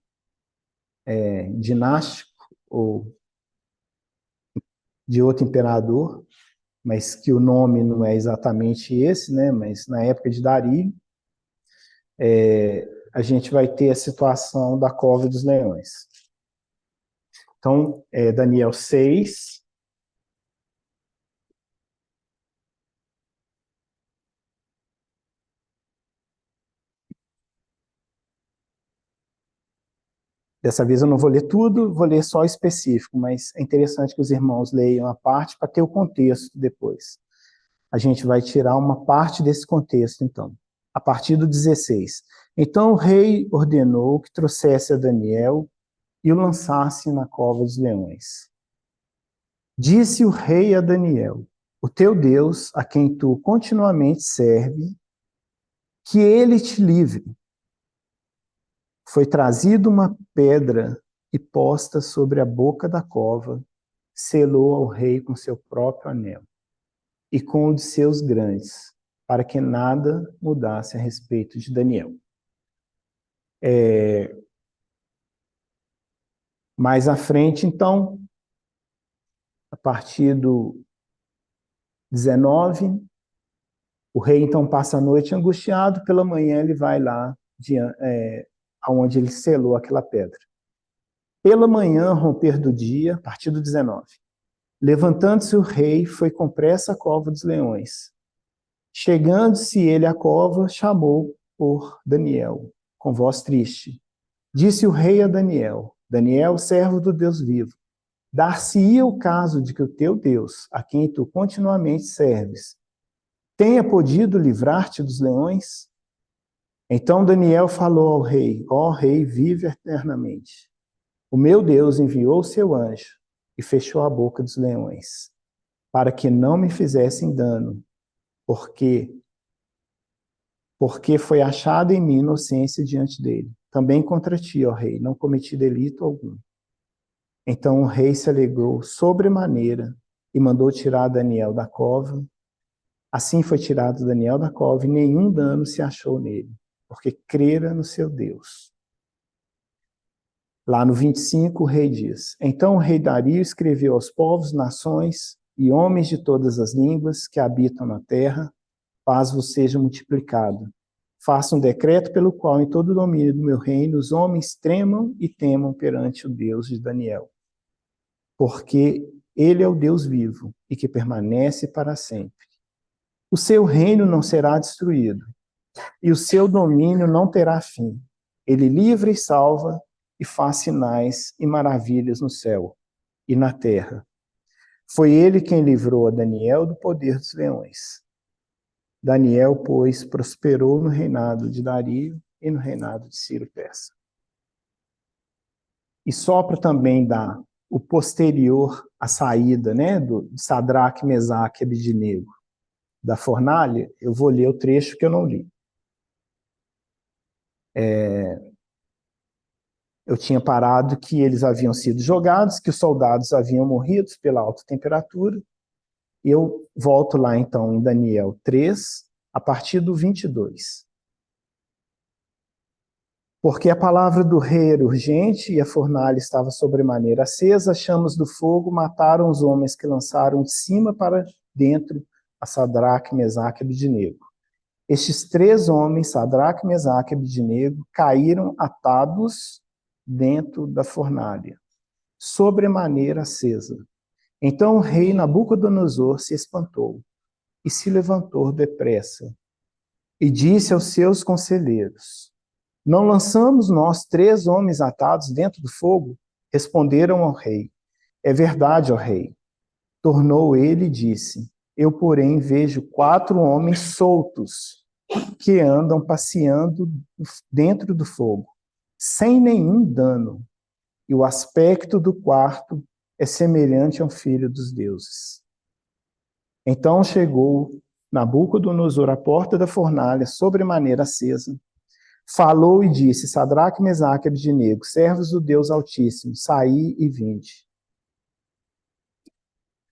dinástico, ou de outro imperador, mas que o nome não é exatamente esse, né, mas na época de Dario, a gente vai ter a situação da cova dos leões. Então, Daniel 6, Dessa vez eu não vou ler tudo, vou ler só o específico, mas é interessante que os irmãos leiam a parte para ter o contexto depois. A gente vai tirar uma parte desse contexto, então. A partir do 16. Então o rei ordenou que trouxesse a Daniel e o lançasse na cova dos leões. Disse o rei a Daniel: o teu Deus, a quem tu continuamente serve, que ele te livre. Foi trazida uma pedra e posta sobre a boca da cova, selou ao rei com seu próprio anel e com o de seus grandes, para que nada mudasse a respeito de Daniel. Mais à frente, então, a partir do 19, o rei então passa a noite angustiado, pela manhã ele vai lá aonde ele selou aquela pedra. Pela manhã, romper do dia, a partir do 19, levantando-se o rei, foi com pressa à cova dos leões. Chegando-se ele à cova, chamou por Daniel, com voz triste. Disse o rei a Daniel: Daniel, servo do Deus vivo, dar-se-ia o caso de que o teu Deus, a quem tu continuamente serves, tenha podido livrar-te dos leões? Então Daniel falou ao rei: ó rei, vive eternamente. O meu Deus enviou o seu anjo e fechou a boca dos leões, para que não me fizessem dano, porque foi achada em mim inocência diante dele. Também contra ti, ó rei, não cometi delito algum. Então o rei se alegrou sobremaneira e mandou tirar Daniel da cova. Assim foi tirado Daniel da cova e nenhum dano se achou nele, porque crera no seu Deus. Lá no 25, o rei diz: então o rei Dario escreveu aos povos, nações e homens de todas as línguas que habitam na terra: paz vos seja multiplicado. Faça um decreto pelo qual, em todo o domínio do meu reino, os homens tremam e temam perante o Deus de Daniel. Porque ele é o Deus vivo e que permanece para sempre. O seu reino não será destruído, e o seu domínio não terá fim. Ele livra e salva, e faz sinais e maravilhas no céu e na terra. Foi ele quem livrou a Daniel do poder dos leões. Daniel, pois, prosperou no reinado de Dario e no reinado de Ciro Persa. E só para também dar o posterior à saída, né, do Sadraque, Mesaque e Abednego da fornalha, eu vou ler o trecho que eu não li. Eu tinha parado que eles haviam sido jogados, que os soldados haviam morrido pela alta temperatura. E eu volto lá, então, em Daniel 3, a partir do 22. Porque a palavra do rei era urgente e a fornalha estava sobremaneira acesa, as chamas do fogo mataram os homens que lançaram de cima para dentro a Sadraque, Mesaque e Abednego. Estes 3 homens, Sadraque, Mesaque e Abednego, caíram atados dentro da fornalha, sobremaneira acesa. Então o rei Nabucodonosor se espantou e se levantou depressa e disse aos seus conselheiros: não lançamos nós 3 homens atados dentro do fogo? Responderam ao rei: é verdade, ó rei. Tornou ele e disse: eu, porém, vejo 4 homens soltos que andam passeando dentro do fogo, sem nenhum dano, e o aspecto do quarto é semelhante ao filho dos deuses. Então chegou Nabucodonosor à porta da fornalha, sobremaneira acesa, falou e disse: Sadraque, Mesaque e Abednego, servos do Deus Altíssimo, saí e vinde.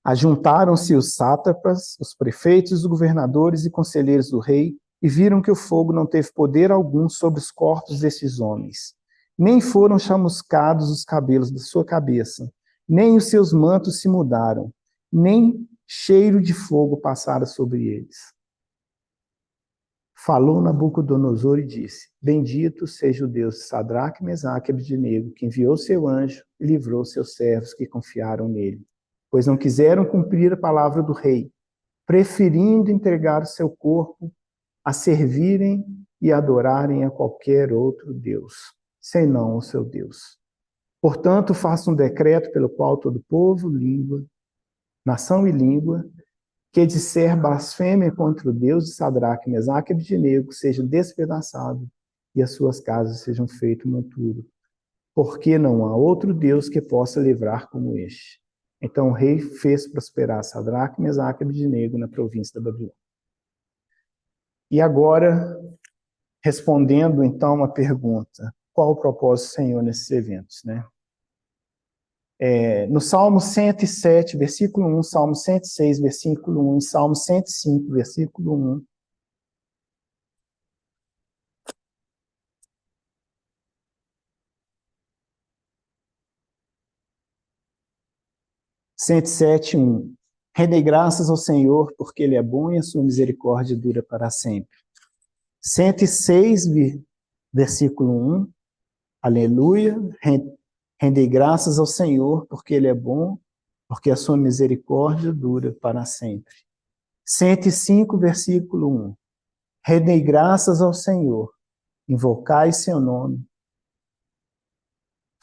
Ajuntaram-se os sátrapas, os prefeitos, os governadores e conselheiros do rei, e viram que o fogo não teve poder algum sobre os corpos desses homens. Nem foram chamuscados os cabelos da sua cabeça, nem os seus mantos se mudaram, nem cheiro de fogo passara sobre eles. Falou Nabucodonosor e disse: bendito seja o Deus de Sadraque, Mesaque e Abednego, que enviou seu anjo e livrou seus servos que confiaram nele, pois não quiseram cumprir a palavra do rei, preferindo entregar o seu corpo a servirem e adorarem a qualquer outro Deus, senão o seu Deus. Portanto, faça um decreto pelo qual todo povo, língua, nação e língua, que disser blasfêmia contra o Deus de Sadraque, Mesaque e Abdenego, seja despedaçado e as suas casas sejam feitas monturo, porque não há outro Deus que possa livrar como este. Então o rei fez prosperar Sadraque, Mesaque e Abdenego na província da Babilônia. E agora, respondendo então uma pergunta, qual o propósito do Senhor nesses eventos, né? No Salmo 107, versículo 1, Salmo 106, versículo 1, Salmo 105, versículo 1. Cento e sete, 1. Rendei graças ao Senhor, porque Ele é bom e a sua misericórdia dura para sempre. 106, versículo 1. Aleluia. Rendei graças ao Senhor, porque Ele é bom, porque a sua misericórdia dura para sempre. 105, versículo 1. Rendei graças ao Senhor, invocai seu nome,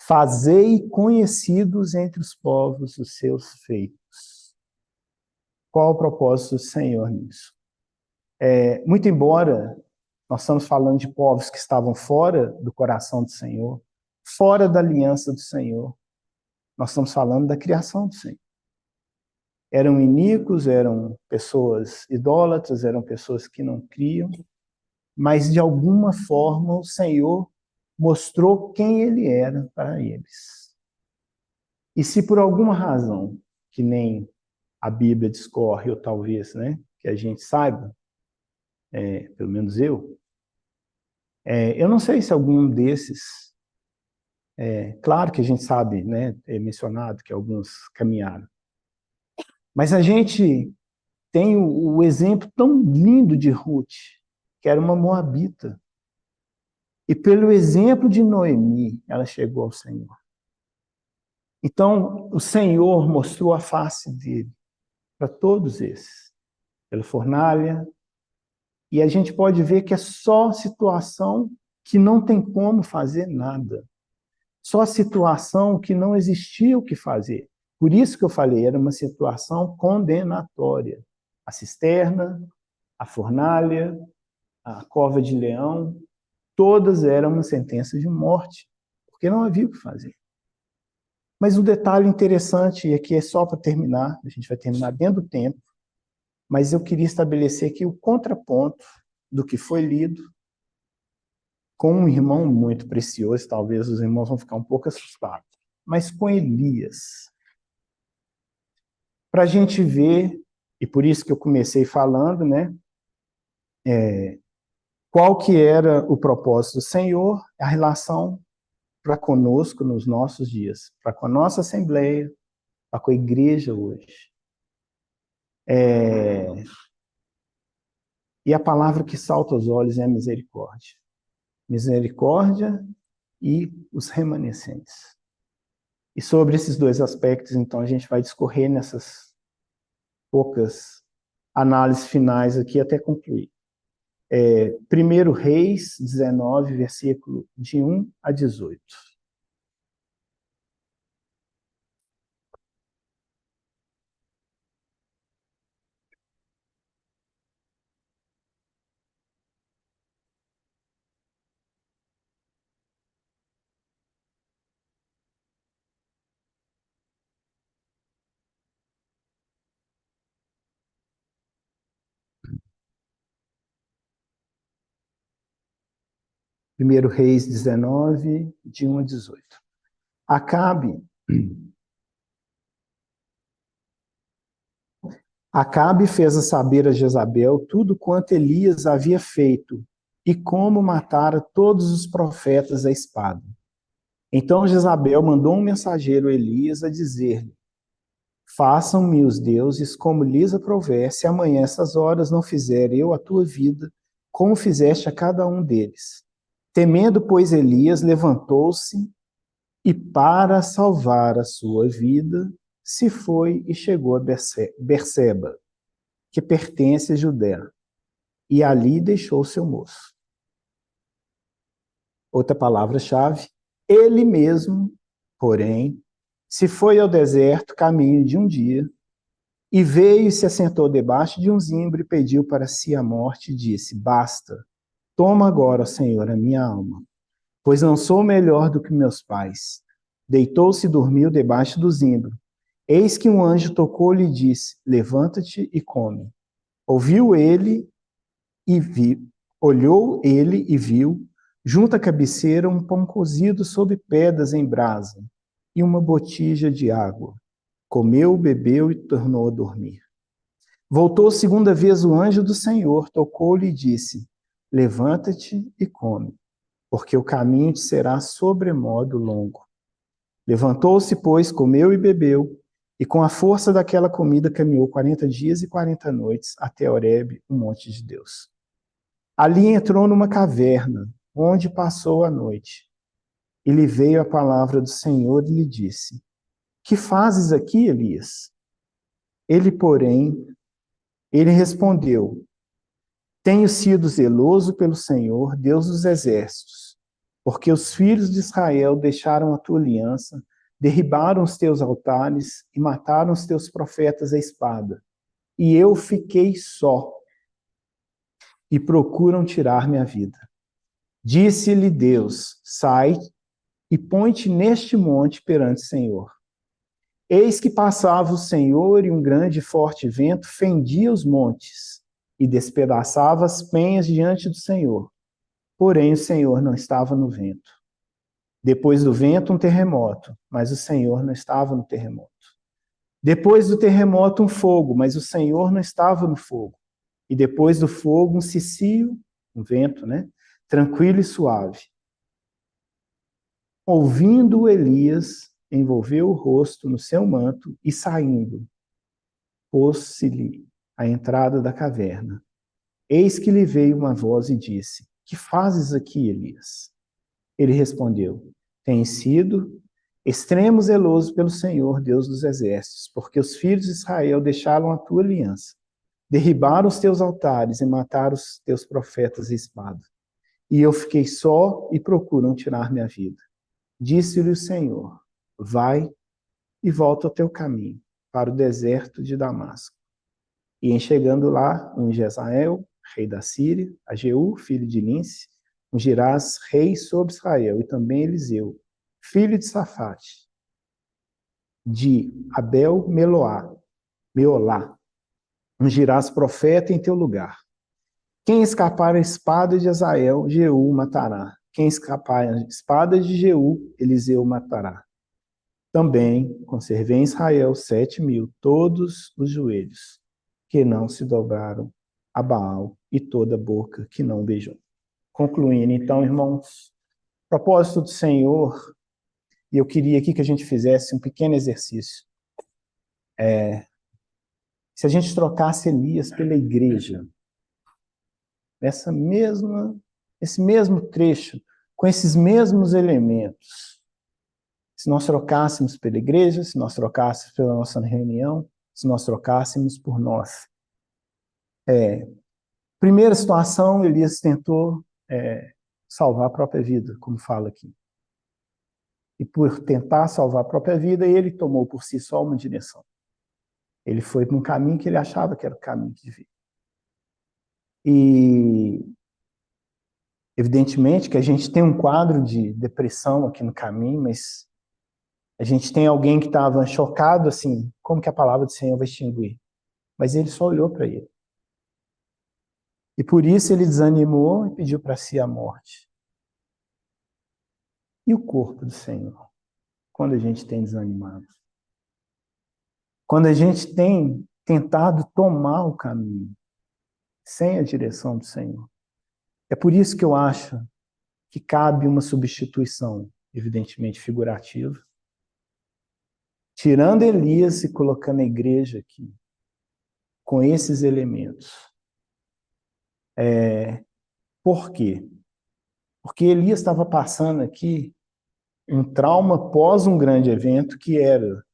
fazei conhecidos entre os povos os seus feitos. Qual o propósito do Senhor nisso? Muito embora nós estamos falando de povos que estavam fora do coração do Senhor, fora da aliança do Senhor, nós estamos falando da criação do Senhor. Eram iníquos, eram pessoas idólatras, eram pessoas que não criam, mas de alguma forma o Senhor mostrou quem Ele era para eles. E se por alguma razão, que nem a Bíblia discorre, ou talvez, né, que a gente saiba, pelo menos eu não sei se algum desses, claro que a gente sabe, né, é mencionado que alguns caminharam, mas a gente tem o exemplo tão lindo de Ruth, que era uma moabita, e pelo exemplo de Noemi, ela chegou ao Senhor. Então, o Senhor mostrou a face dele para todos esses, pela fornalha, e a gente pode ver que é só situação que não tem como fazer nada. Só situação que não existia o que fazer. Por isso que eu falei, era uma situação condenatória. A cisterna, a fornalha, a cova de leão, todas eram uma sentença de morte, porque não havia o que fazer. Mas um detalhe interessante, e aqui é só para terminar, a gente vai terminar dentro do tempo, mas eu queria estabelecer aqui o contraponto do que foi lido com um irmão muito precioso, talvez os irmãos vão ficar um pouco assustados, mas com Elias. Para a gente ver, e por isso que eu comecei falando, né, qual que era o propósito do Senhor, a relação para conosco nos nossos dias, para com a nossa Assembleia, para com a igreja hoje. E a palavra que salta aos olhos é a misericórdia. Misericórdia e os remanescentes. E sobre esses dois aspectos, então, a gente vai discorrer nessas poucas análises finais aqui até concluir. 1 Reis 19, versículo de 1 a 18. Primeiro Reis 19, de 1 a 18. Acabe fez a saber a Jezabel tudo quanto Elias havia feito e como matara todos os profetas à espada. Então Jezabel mandou um mensageiro a Elias a dizer-lhe: façam-me os deuses como lhes aprouver, se amanhã essas horas não fizer eu a tua vida, como fizeste a cada um deles. Temendo, pois, Elias levantou-se e, para salvar a sua vida, se foi e chegou a Berseba, que pertence a Judéia, e ali deixou seu moço. Outra palavra-chave, ele mesmo porém, se foi ao deserto caminho de um dia, e veio e se assentou debaixo de um zimbro e pediu para si a morte, e disse: Basta, toma agora, ó Senhor, a minha alma, pois não sou melhor do que meus pais. Deitou-se e dormiu debaixo do zimbro. Eis que um anjo tocou-lhe e disse: Levanta-te e come. Ouviu ele e viu, olhou ele e viu, junto à cabeceira, um pão cozido sob pedras em brasa e uma botija de água. Comeu, bebeu e tornou a dormir. Voltou segunda vez o anjo do Senhor, tocou-lhe e disse: Levanta-te e come, porque o caminho te será sobremodo longo. Levantou-se, pois, comeu e bebeu, e com a força daquela comida caminhou 40 dias e 40 noites até Horebe, o monte de Deus. Ali entrou numa caverna, onde passou a noite. E lhe veio a palavra do Senhor e lhe disse: Que fazes aqui, Elias? Ele respondeu: Tenho sido zeloso pelo Senhor, Deus dos exércitos, porque os filhos de Israel deixaram a tua aliança, derribaram os teus altares e mataram os teus profetas à espada. E eu fiquei só, e procuram tirar minha vida. Disse-lhe Deus: Sai e põe-te neste monte perante o Senhor. Eis que passava o Senhor e um grande e forte vento fendia os montes e despedaçava as penhas diante do Senhor. Porém, o Senhor não estava no vento. Depois do vento, um terremoto, mas o Senhor não estava no terremoto. Depois do terremoto, um fogo, mas o Senhor não estava no fogo. E depois do fogo, um cicio, um vento, né? Tranquilo e suave. Ouvindo Elias, envolveu o rosto no seu manto e saindo, pôs-se-lhe à entrada da caverna. Eis que lhe veio uma voz e disse: Que fazes aqui, Elias? Ele respondeu: Tenho sido extremo zeloso pelo Senhor, Deus dos exércitos, porque os filhos de Israel deixaram a tua aliança, derribaram os teus altares e mataram os teus profetas à espada. E eu fiquei só e procuram tirar minha vida. Disse-lhe o Senhor: Vai e volta ao teu caminho, para o deserto de Damasco. E em chegando lá, um Jezael, rei da Síria, a Jeú, filho de Lince, um Girás, rei sobre Israel, e também Eliseu, filho de Safate, de Abel-Meolá, um Girás profeta em teu lugar. Quem escapar a espada de Azael, Jeú matará. Quem escapar a espada de Jeú, Eliseu matará. Também conservei em Israel 7.000, todos os joelhos que não se dobraram a Baal e toda a boca que não beijou. Concluindo, então, irmãos, propósito do Senhor, e eu queria aqui que a gente fizesse um pequeno exercício. Se a gente trocasse Elias pela igreja, esse mesmo trecho, com esses mesmos elementos, se nós trocássemos pela igreja, se nós trocássemos pela nossa reunião, se nós trocássemos por nós. Primeira situação, Elias tentou salvar a própria vida, como fala aqui. E por tentar salvar a própria vida, ele tomou por si só uma direção. Ele foi para um caminho que ele achava que era o caminho que devia. E, evidentemente, que a gente tem um quadro de depressão aqui no caminho, mas a gente tem alguém que estava chocado, assim, como que a palavra do Senhor vai extinguir? Mas ele só olhou para ele. E por isso ele desanimou e pediu para si a morte. E o corpo do Senhor? Quando a gente tem desanimado? Quando a gente tem tentado tomar o caminho sem a direção do Senhor? É por isso que eu acho que cabe uma substituição, evidentemente figurativa, tirando Elias e colocando a igreja aqui, com esses elementos. Por quê? Porque Elias estava passando aqui um trauma pós um grande evento, que era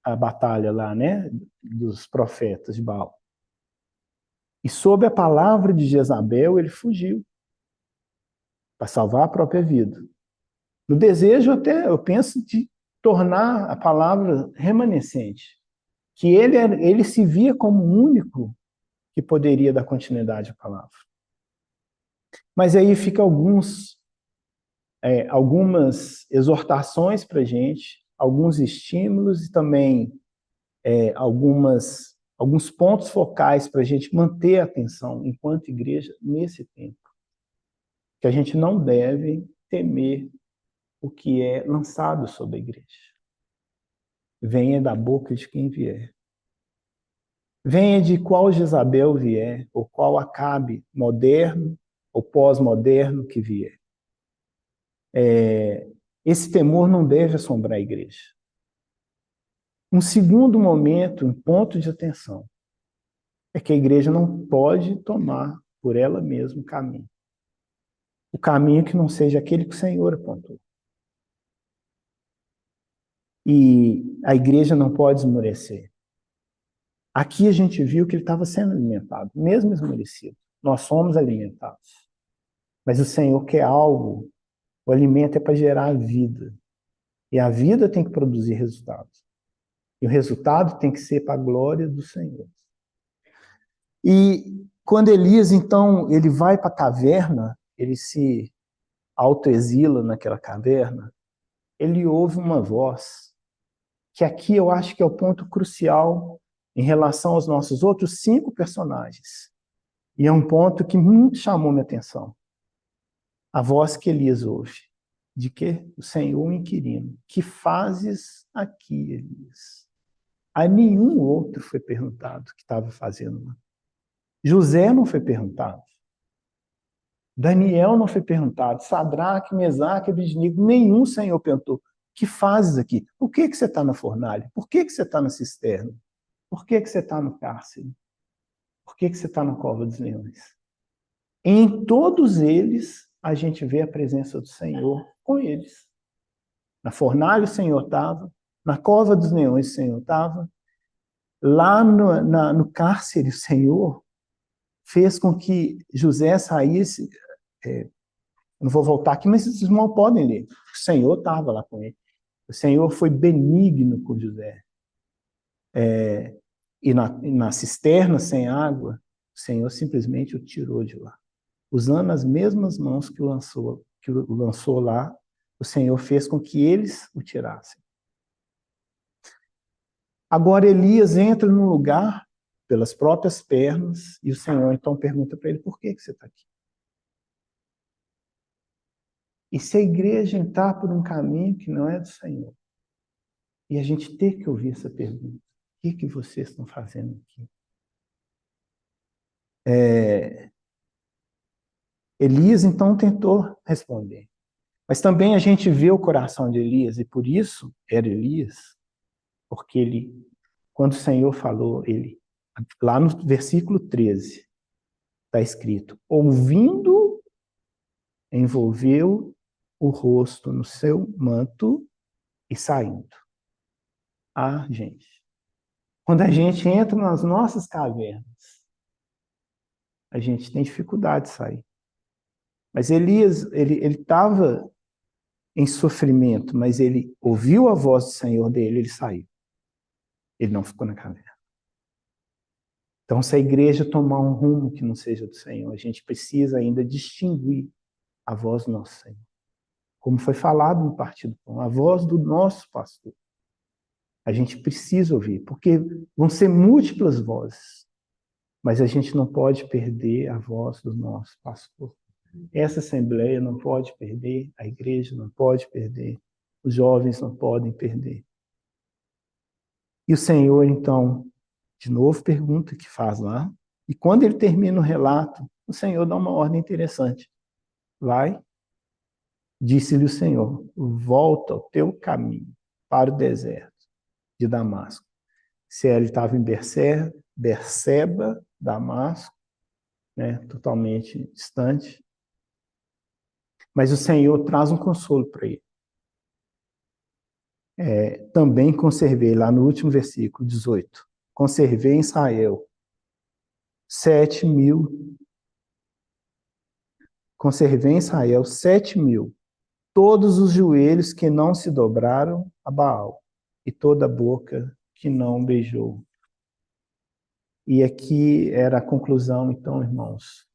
a batalha lá, né, dos profetas de Baal. E sob a palavra de Jezabel, ele fugiu para salvar a própria vida. No desejo, até, eu penso, de tornar a palavra remanescente, que ele se via como o único que poderia dar continuidade à palavra. Mas aí fica algumas exortações para a gente, alguns estímulos e também alguns pontos focais para a gente manter a atenção enquanto igreja nesse tempo. Que a gente não deve temer o que é lançado sobre a igreja. Venha da boca de quem vier. Venha de qual Jezabel vier, ou qual Acabe, moderno ou pós-moderno que vier. Esse temor não deve assombrar a igreja. Um segundo momento, um ponto de atenção, é que a igreja não pode tomar por ela mesma o caminho. O caminho que não seja aquele que o Senhor apontou. E a igreja não pode esmorecer. Aqui a gente viu que ele estava sendo alimentado, mesmo esmorecido. Nós somos alimentados. Mas o Senhor quer algo. O alimento é para gerar vida. E a vida tem que produzir resultados. E o resultado tem que ser para a glória do Senhor. E quando Elias, então, ele vai para a caverna, ele se autoexila naquela caverna, ele ouve uma voz, que aqui eu acho que é o ponto crucial em relação aos nossos outros 5 personagens. E é um ponto que muito chamou minha atenção. A voz que Elias ouve. De que? O Senhor inquirindo. Que fazes aqui, Elias? A nenhum outro foi perguntado o que estava fazendo lá. José não foi perguntado. Daniel não foi perguntado. Sadraque, Mesaque, Abednego, nenhum Senhor perguntou. Que fazes aqui? Por que você está na fornalha? Por que você está na cisterna? Por que você está no cárcere? Por que você está na cova dos leões? Em todos eles, a gente vê a presença do Senhor com eles. Na fornalha o Senhor estava, na cova dos leões o Senhor estava, lá no cárcere o Senhor fez com que José saísse. Não vou voltar aqui, mas vocês não podem ler. O Senhor estava lá com ele. O Senhor foi benigno com José. E na cisterna sem água, o Senhor simplesmente o tirou de lá. Usando as mesmas mãos que o lançou lá, o Senhor fez com que eles o tirassem. Agora Elias entra num lugar pelas próprias pernas e o Senhor então pergunta para ele, por que você está aqui? E se a igreja entrar por um caminho que não é do Senhor, e a gente ter que ouvir essa pergunta, o que vocês estão fazendo aqui? Elias então tentou responder. Mas também a gente vê o coração de Elias, e por isso era Elias, porque ele, quando o Senhor falou, lá no versículo 13, está escrito, ouvindo, envolveu o rosto no seu manto e saindo. Ah, gente, quando a gente entra nas nossas cavernas, a gente tem dificuldade de sair. Mas Elias, ele estava em sofrimento, mas ele ouviu a voz do Senhor dele, ele saiu. Ele não ficou na caverna. Então, se a igreja tomar um rumo que não seja do Senhor, a gente precisa ainda distinguir a voz do nosso Senhor. Como foi falado no Partido Pão, a voz do nosso pastor. A gente precisa ouvir, porque vão ser múltiplas vozes, mas a gente não pode perder a voz do nosso pastor. Essa assembleia não pode perder, a igreja não pode perder, os jovens não podem perder. E o Senhor, então, de novo pergunta o que faz lá, e quando ele termina o relato, o Senhor dá uma ordem interessante. Vai, disse-lhe o Senhor, volta ao teu caminho para o deserto de Damasco. Se ele estava em Berseba, Damasco, né, totalmente distante, mas o Senhor traz um consolo para ele. Também conservei, lá no último versículo, 18, conservei em Israel 7.000. Conservei em Israel 7.000 todos os joelhos que não se dobraram a Baal, e toda a boca que não beijou. E aqui era a conclusão, então, irmãos,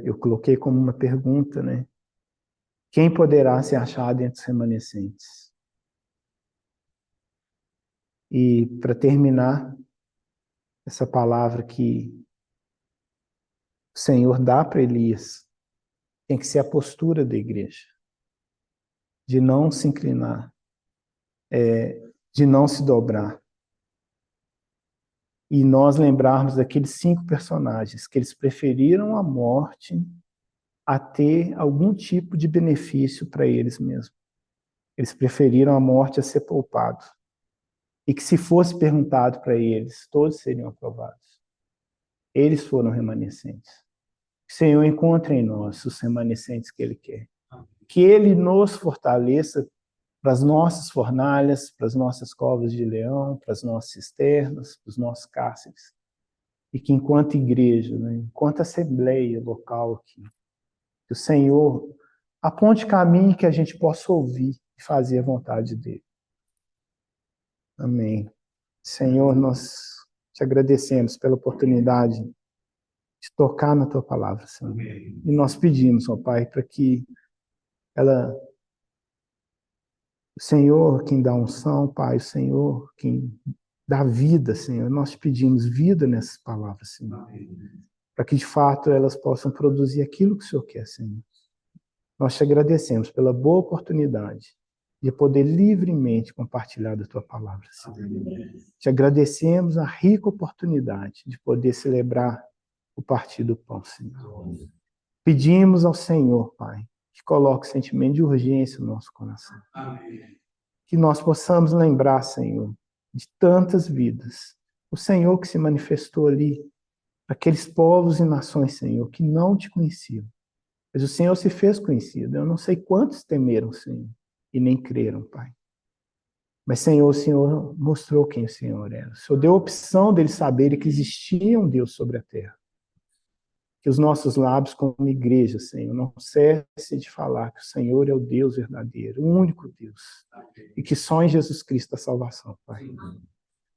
eu coloquei como uma pergunta, né? Quem poderá ser achado entre os remanescentes? E para terminar, essa palavra que o Senhor dá para Elias tem que ser a postura da igreja, de não se inclinar, de não se dobrar. E nós lembrarmos daqueles 5 personagens que eles preferiram a morte a ter algum tipo de benefício para eles mesmos. Eles preferiram a morte a ser poupados. E que se fosse perguntado para eles, todos seriam aprovados. Eles foram remanescentes. Que o Senhor encontre em nós os remanescentes que Ele quer. Que Ele nos fortaleça para as nossas fornalhas, para as nossas covas de leão, para as nossas cisternas, para os nossos cárceres. E que enquanto igreja, né, enquanto assembleia local aqui, que o Senhor aponte caminho que a gente possa ouvir e fazer a vontade dEle. Amém. Senhor, nós te agradecemos pela oportunidade de tocar na tua palavra, Senhor. E nós pedimos, ó Pai, para que o Senhor quem dá unção, Pai, o Senhor quem dá vida, Senhor. Nós te pedimos vida nessas palavras, Senhor. Para que de fato elas possam produzir aquilo que o Senhor quer, Senhor. Nós te agradecemos pela boa oportunidade de poder livremente compartilhar da tua palavra, Senhor. Te agradecemos a rica oportunidade de poder celebrar o partir do pão, Senhor. Pedimos ao Senhor, Pai, que coloque sentimento de urgência no nosso coração. Que nós possamos lembrar, Senhor, de tantas vidas. O Senhor que se manifestou ali, aqueles povos e nações, Senhor, que não te conheciam. Mas o Senhor se fez conhecido. Eu não sei quantos temeram, Senhor, e nem creram, Pai. Mas, Senhor, o Senhor mostrou quem o Senhor era. O Senhor deu a opção deles saberem que existia um Deus sobre a terra. Que os nossos lábios, como igreja, Senhor, não cesse de falar que o Senhor é o Deus verdadeiro, o único Deus. E que só em Jesus Cristo a salvação, Pai.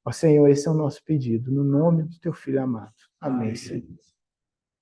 Ó Senhor, esse é o nosso pedido, no nome do teu Filho amado. Amém, Senhor.